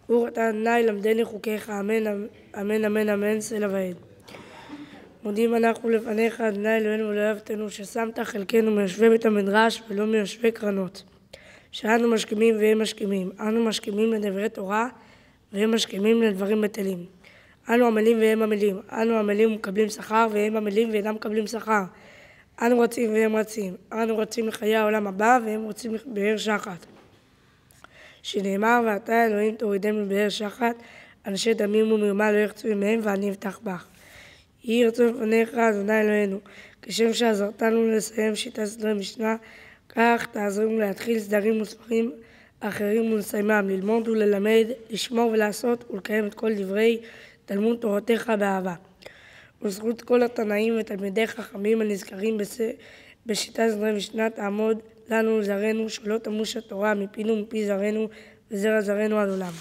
ברוך אתה אדוני למדני חוקיך, אמן אמן אמן אמן סלע ועד. מודים אנחנו לפניך אדוני אלוהינו ולא אהבתנו, ששמת חלקנו מיושבי בית המדרש ולא מיושבי קרנות. שאנו משכימים והם משכימים, אנו משכימים לדברי תורה והם משכימים לדברים בטלים. אנו עמלים והם עמלים, אנו עמלים ומקבלים שכר והם עמלים ואינם מקבלים שכר. אנו רצים והם רצים, אנו רצים לחיי העולם הבא והם רוצים לבאר שחת. שנאמר ואתה אלוהים תורידם לבאר שחת, אנשי דמים ומרמה לא יחצו מהם ואני אבטח בך. יהי רצון לפניך אדוני אלוהינו, כשם שעזרתנו לסיים שיטת סדרי משנה, כך תעזרנו להתחיל סדרים וספרים אחרים ולסיימם, ללמוד וללמד, לשמור ולעשות ולקיים את כל דברי תלמוד תורתך באהבה. ולזכות כל התנאים ותלמידי חכמים הנזכרים בשיטת סדרי משנה תעמוד לנו ולזרענו, שלא תמוש התורה מפינו ומפי זרענו וזרע זרענו עד עולם.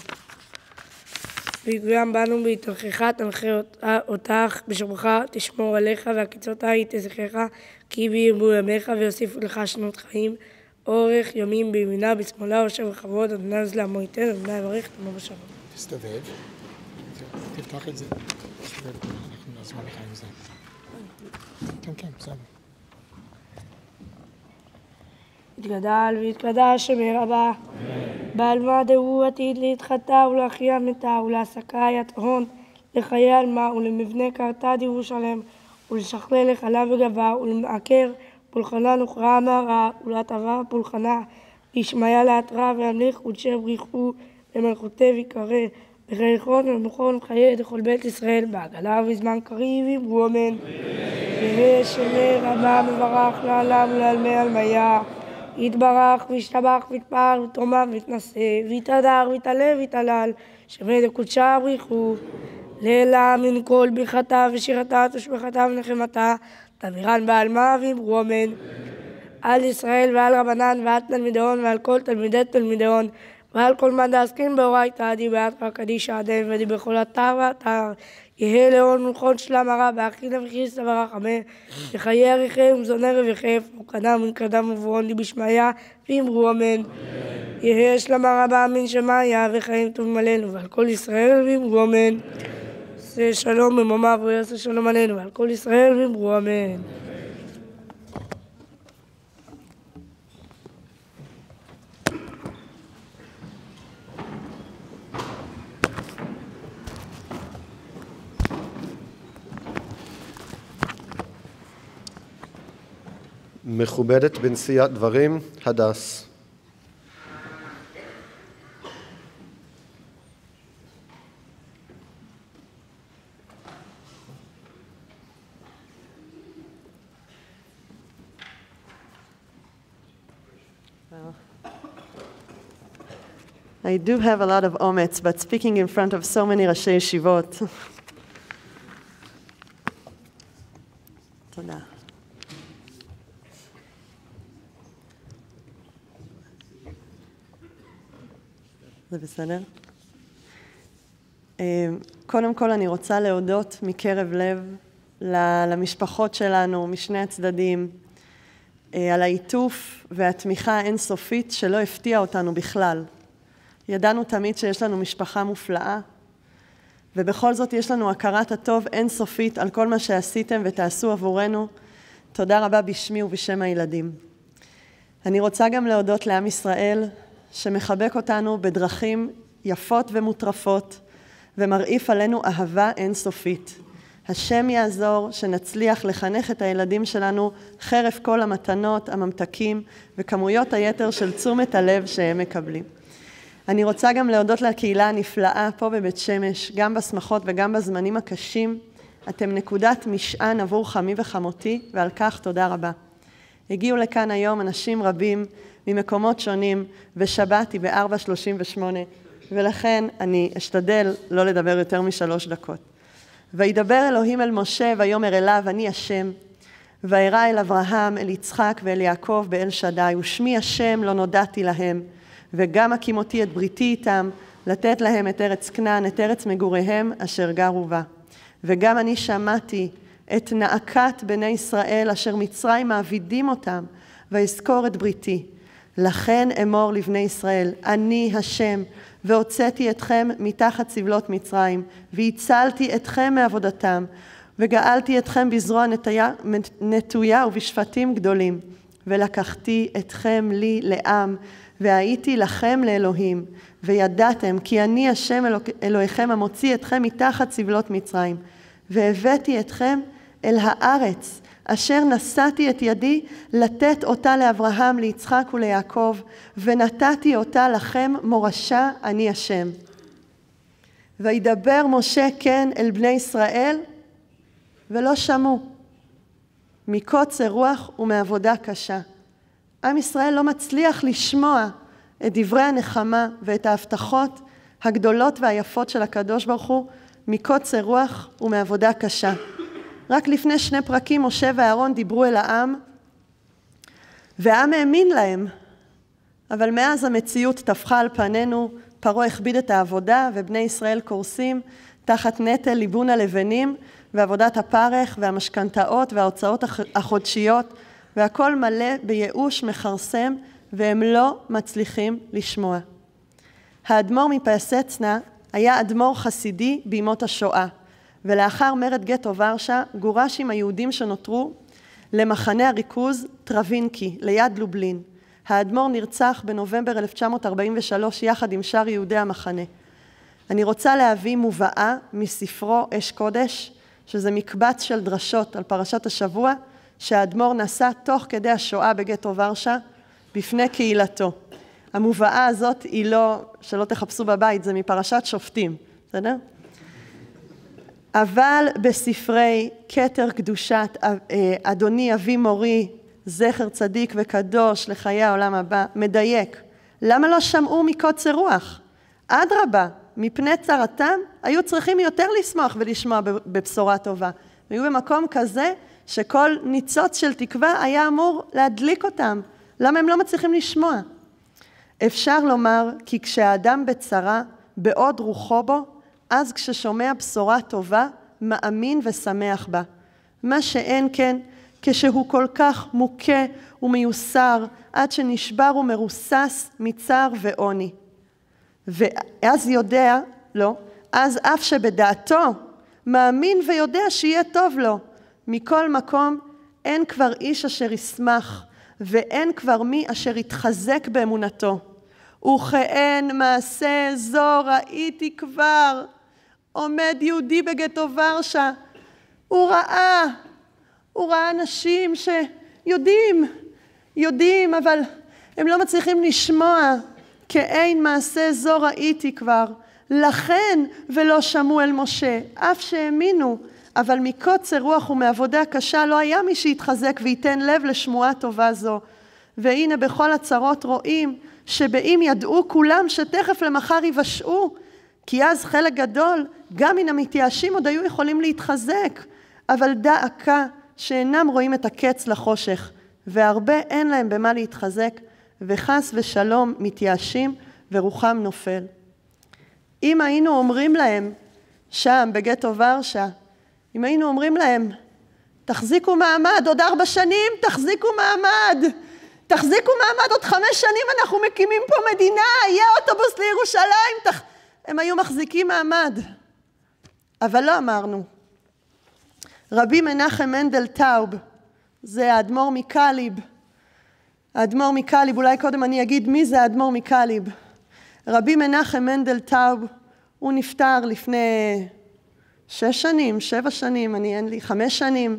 ויקוים בנו בהתערכך תנחה אותך, בשמך תשמור עליך והקיצות היא תזכרך, כי בי ירבו ימיך ויוסיפו לך שנות חיים, אורך ימים בימינה בשמאלה אושר וכבוד, אדוני עוז לעמו ייתן, אדוני יברך את עמו בשלום. תסתובב, תפתח את זה, תסתובב, אנחנו נעזור לך עם זה. כן, כן, בסדר. יתגדל ויתקדש שמי רבה. בעלמא דהוא עתיד להתחטא ולהחייה מתה ולהסקריית הון לחיי עלמא ולמבנה קרתא דירושלם ולשכלל לחלה וגבה ולמעקר פולחנה נוכרה מהרע ולהטבה פולחנה וישמיה להתרא וימליך קודשי בריחו למלכותי ויקרא וחייכון ומכון חיי לכל בית ישראל בעגלה ובזמן קריב אמרו אמן. יהא שמי רבה מברך לעולם ולעלמי עלמיה יתברך וישתבח ויתפאר ותרומם ויתנשא ויתהדר ויתעלה ויתהלל שמי לקודשה בריחו לילה מן כל ברכתה ושירתה ושבחתה ונחמתה תמירן בעלמא ואמרו אמן. על ישראל ועל רבנן ועל תלמידון ועל כל תלמידי תלמידון ועל כל מה דעסקים באורייתא די באתרא קדישא עדיהם ודי בכל אתר ואתר יהא לעון מלכון שלם הרע באכילה וכיסא ורחמה וחיי אריכם ומזוני רוויכם וקדם ונקדם ובואון לי בשמיה ואמרו אמן. יהא שלם הרע באמין שמיה וחיים טובים עלינו ועל כל ישראל ואמרו אמן. עשה שלום במומיו ויעשה שלום עלינו ועל כל ישראל ואמרו אמן. מכובדת בנשיאת דברים, הדס. I do have a lot of omets, but speaking in front of so many ראשי ישיבות. תודה. זה בסדר? קודם כל אני רוצה להודות מקרב לב למשפחות שלנו, משני הצדדים, על העיטוף והתמיכה האינסופית שלא הפתיעה אותנו בכלל. ידענו תמיד שיש לנו משפחה מופלאה, ובכל זאת יש לנו הכרת הטוב אינסופית על כל מה שעשיתם ותעשו עבורנו. תודה רבה בשמי ובשם הילדים. אני רוצה גם להודות לעם ישראל, שמחבק אותנו בדרכים יפות ומוטרפות, ומרעיף עלינו אהבה אינסופית. השם יעזור שנצליח לחנך את הילדים שלנו חרף כל המתנות, הממתקים, וכמויות היתר של תשומת הלב שהם מקבלים. אני רוצה גם להודות לקהילה הנפלאה פה בבית שמש, גם בשמחות וגם בזמנים הקשים. אתם נקודת משען עבור חמי וחמותי, ועל כך תודה רבה. הגיעו לכאן היום אנשים רבים ממקומות שונים, ושבת היא ב-4:38, ולכן אני אשתדל לא לדבר יותר מ3 דקות. וידבר אלוהים אל משה ויאמר אליו, אני השם, וירא אל אברהם, אל יצחק ואל יעקב באל שדי, ושמי השם לא נודעתי להם, וגם הקימותי את בריתי איתם, לתת להם את ארץ כנען, את ארץ מגוריהם אשר גרו בה. וגם אני שמעתי את נאקת בני ישראל אשר מצרים מעבידים אותם, ויזכור את בריתי. לכן אמור לבני ישראל, אני השם, והוצאתי אתכם מתחת סבלות מצרים, והצלתי אתכם מעבודתם, וגאלתי אתכם בזרוע נטויה ובשפטים גדולים, ולקחתי אתכם לי לעם, והייתי לכם לאלוהים, וידעתם כי אני השם אלוהיכם המוציא אתכם מתחת סבלות מצרים, והבאתי אתכם אל הארץ, אשר נשאתי את ידי לתת אותה לאברהם, ליצחק וליעקב, ונתתי אותה לכם מורשה, אני השם. וידבר משה כן אל בני ישראל, ולא שמעו, מקוצר רוח ומעבודה קשה. עם ישראל לא מצליח לשמוע את דברי הנחמה ואת ההבטחות הגדולות והיפות של הקדוש ברוך הוא, מקוצר רוח ומעבודה קשה. רק לפני 2 פרקים משה ואהרון דיברו אל העם, והעם האמין להם, אבל מאז המציאות טפחה על פנינו, פרעה הכביד את העבודה, ובני ישראל קורסים תחת נטל ליבון הלבנים, ועבודת הפרך והמשכנתאות וההוצאות החודשיות, והכל מלא בייאוש מחרסם, והם לא מצליחים לשמוע. האדמו"ר מפייסצנה היה אדמו"ר חסידי בימות השואה, ולאחר מרד גטו ורשה גורש עם היהודים שנותרו למחנה הריכוז טרווינקי ליד לובלין, האדמו"ר נרצח בנובמבר 1943 יחד עם שאר יהודי המחנה. אני רוצה להביא מובאה מספרו אש קודש, שזה מקבץ של דרשות על פרשת השבוע, שהאדמו"ר נשא תוך כדי השואה בגטו ורשה בפני קהילתו. המובאה הזאת היא לא, שלא תחפשו בבית, זה מפרשת שופטים, בסדר? אבל בספרי כתר קדושת אדוני אבי מורי, זכר צדיק וקדוש לחיי העולם הבא, מדייק. למה לא שמעו מקוצר רוח? אדרבה, מפני צרתם היו צריכים יותר לשמוח ולשמוע בבשורה טובה. היו במקום כזה שכל ניצוץ של תקווה היה אמור להדליק אותם. למה הם לא מצליחים לשמוע? אפשר לומר כי כשהאדם בצרה, בעוד רוחו בו, אז כששומע בשורה טובה, מאמין ושמח בה. מה שאין כן, כשהוא כל כך מוכה ומיוסר, עד שנשבר ומרוסס מצער ועוני. ואז יודע, לא, אז אף שבדעתו מאמין ויודע שיהיה טוב לו. מכל מקום אין כבר איש אשר ישמח, ואין כבר מי אשר יתחזק באמונתו. וכאין מעשה זו ראיתי כבר. עומד יהודי בגטו ורשה, הוא ראה אנשים שיודעים, אבל הם לא מצליחים לשמוע. כאין מעשה זו ראיתי כבר, לכן ולא שמעו אל משה, אף שהאמינו, אבל מקוצר רוח ומעבודה קשה לא היה מי שיתחזק וייתן לב לשמועה טובה זו. והנה בכל הצרות רואים שבאים ידעו כולם שתכף למחר יבשעו, כי אז חלק גדול גם מן המתייאשים עוד היו יכולים להתחזק, אבל דעקה שאינם רואים את הקץ לחושך, והרבה אין להם במה להתחזק, וחס ושלום מתייאשים ורוחם נופל. אם היינו אומרים להם שם בגטו ורשה, אם היינו אומרים להם, תחזיקו מעמד, עוד 4 שנים תחזיקו מעמד, עוד 5 שנים אנחנו מקימים פה מדינה, יהיה אוטובוס לירושלים, הם היו מחזיקים מעמד. אבל לא אמרנו. רבי מנחם מנדל טאוב, זה האדמו"ר מקאליב. האדמו"ר מקאליב, אולי קודם אני אגיד מי זה האדמו"ר מקאליב. רבי מנחם מנדל טאוב, הוא נפטר לפני 6 שנים, 7 שנים, 5 שנים.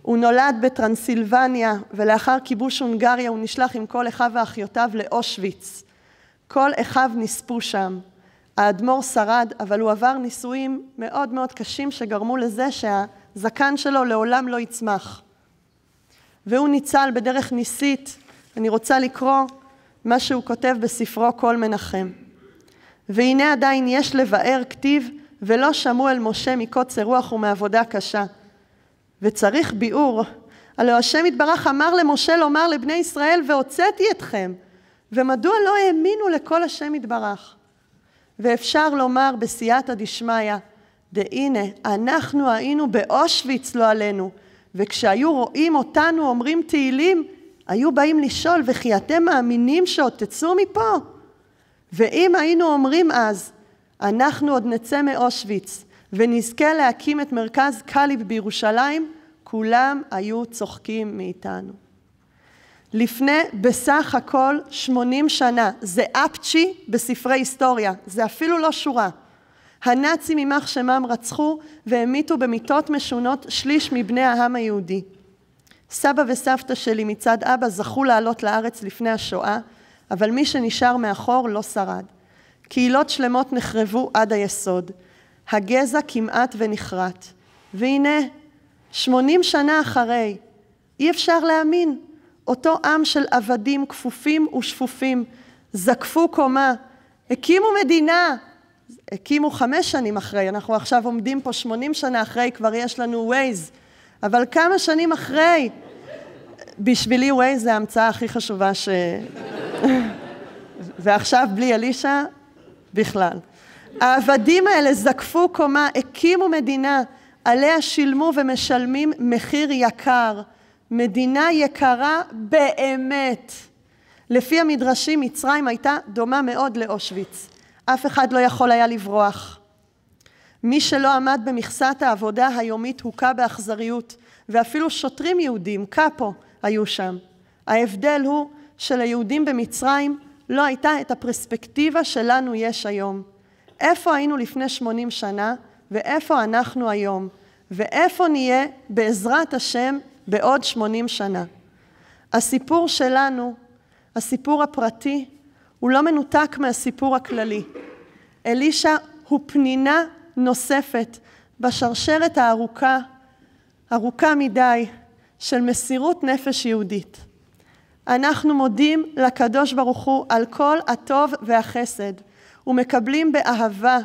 הוא נולד בטרנסילבניה, ולאחר כיבוש הונגריה הוא נשלח עם כל אחיו ואחיותיו לאושוויץ. כל אחיו נספו שם. האדמו"ר שרד, אבל הוא עבר ניסויים מאוד מאוד קשים שגרמו לזה שהזקן שלו לעולם לא יצמח. והוא ניצל בדרך ניסית. אני רוצה לקרוא מה שהוא כותב בספרו כל מנחם. והנה עדיין יש לבאר כתיב, ולא שמעו אל משה מקוצר רוח ומעבודה קשה. וצריך ביאור. הלא השם יתברך אמר למשה לומר לבני ישראל, והוצאתי אתכם. ומדוע לא האמינו לכל השם יתברך? ואפשר לומר בסייעתא דשמיא, דהנה, אנחנו היינו באושוויץ לא עלינו, וכשהיו רואים אותנו אומרים תהילים, היו באים לשאול, וכי אתם מאמינים שעוד תצאו מפה? ואם היינו אומרים אז, אנחנו עוד נצא מאושוויץ, ונזכה להקים את מרכז קאליב בירושלים, כולם היו צוחקים מאיתנו. לפני בסך הכל 80 שנה, זה אפצ'י בספרי היסטוריה, זה אפילו לא שורה. הנאצים ממח שמם רצחו והמיתו במיתות משונות שליש מבני העם היהודי. סבא וסבתא שלי מצד אבא זכו לעלות לארץ לפני השואה, אבל מי שנשאר מאחור לא שרד. קהילות שלמות נחרבו עד היסוד. הגזע כמעט ונחרט. והנה, 80 שנה אחרי, אי אפשר להאמין, אותו עם של עבדים כפופים ושפופים, זקפו קומה, הקימו מדינה, הקימו 5 שנים אחרי, אנחנו עכשיו עומדים פה 80 שנה אחרי, כבר יש לנו ווייז, אבל כמה שנים אחרי, בשבילי ווייז זה ההמצאה הכי חשובה ועכשיו בלי אלישה, בכלל. העבדים האלה זקפו קומה, הקימו מדינה, עליה שילמו ומשלמים מחיר יקר, מדינה יקרה באמת. לפי המדרשים מצרים הייתה דומה מאוד לאושוויץ. אף אחד לא יכול היה לברוח. מי שלא עמד במכסת העבודה היומית הוקע באכזריות, ואפילו שוטרים יהודים, קאפו, היו שם. ההבדל הוא שליהודים במצרים לא הייתה את הפרספקטיבה שלנו יש היום. איפה היינו לפני 80 שנה ואיפה אנחנו היום, ואיפה נהיה בעזרת השם בעוד 80 שנה. הסיפור שלנו, הסיפור הפרטי, הוא לא מנותק מהסיפור הכללי. אלישע הוא פנינה נוספת בשרשרת ארוכה מדי, של מסירות נפש יהודית. אנחנו מודים לקדוש ברוך הוא על כל הטוב והחסד, ומקבלים באהבה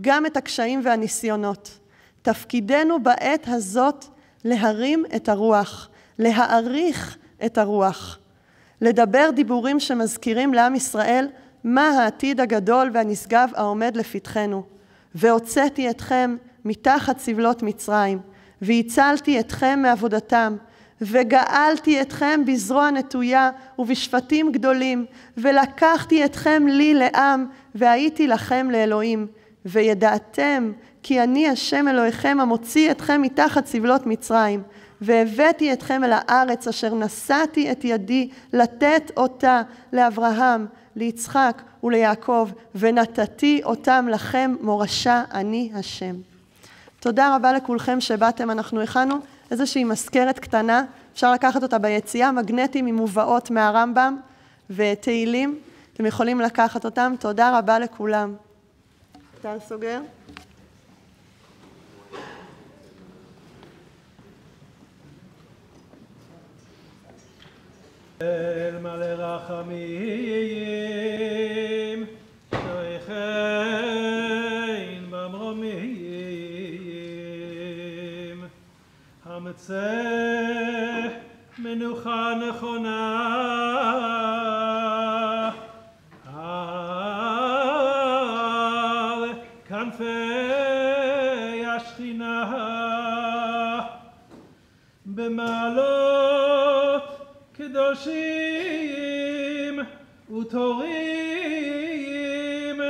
גם את הקשיים והניסיונות. תפקידנו בעת הזאת להרים את הרוח, להעריך את הרוח, לדבר דיבורים שמזכירים לעם ישראל מה העתיד הגדול והנשגב העומד לפתחנו. והוצאתי אתכם מתחת סבלות מצרים, והצלתי אתכם מעבודתם, וגאלתי אתכם בזרוע נטויה ובשפטים גדולים, ולקחתי אתכם לי לעם, והייתי לכם לאלוהים. וידעתם כי אני השם אלוהיכם המוציא אתכם מתחת סבלות מצרים, והבאתי אתכם אל הארץ אשר נשאתי את ידי לתת אותה לאברהם, ליצחק וליעקב, ונתתי אותם לכם מורשה, אני השם. תודה רבה לכולכם שבאתם. אנחנו הכנו איזושהי מזכרת קטנה, אפשר לקחת אותה ביציאה, מגנטים עם מובאות מהרמב"ם ותהילים, אתם יכולים לקחת אותם. תודה רבה לכולם. אתה סוגר? אל מלא רחמים, שייכן במרומים, המצא מנוחה נכונה, על כנפי השכינה, במעלות קדושים וטהורים,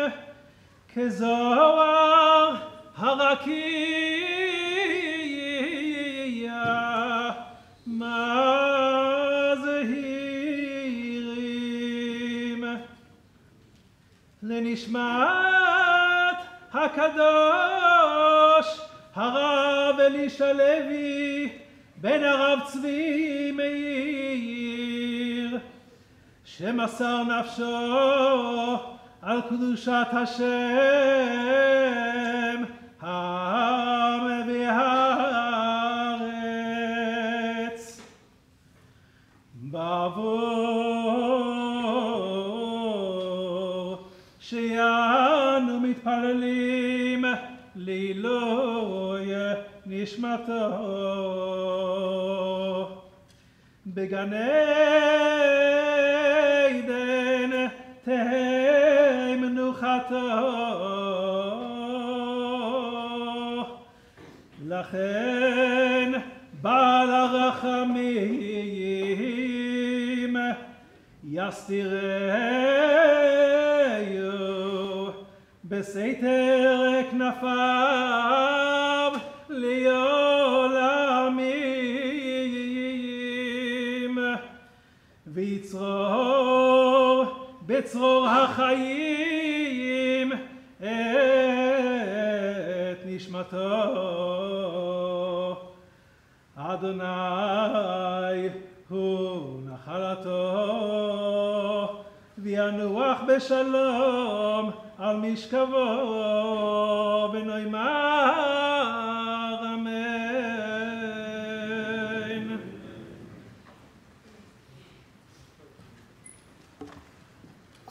כזוהר הרקיע, מזהירים לנשמת הקדוש הרב אלישע לוי בן הרב צבי מאיר, שמסר נפשו על קדושת השם העם והארץ. בעבור שאנו מתפללים לעילוי נשמתו בגן עדן תהא מנוחתו. לכן בעל הרחמים יסתירהו בסתר כנפיו לעולמים, ויצרור בצרור החיים את נשמתו. אדוני הוא נחלתו, וינוח בשלום על משכבו, ונאמר אמן.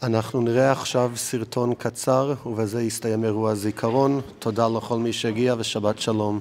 אנחנו נראה עכשיו סרטון קצר, ובזה יסתיים אירוע הזיכרון. תודה לכל מי שהגיע ושבת שלום.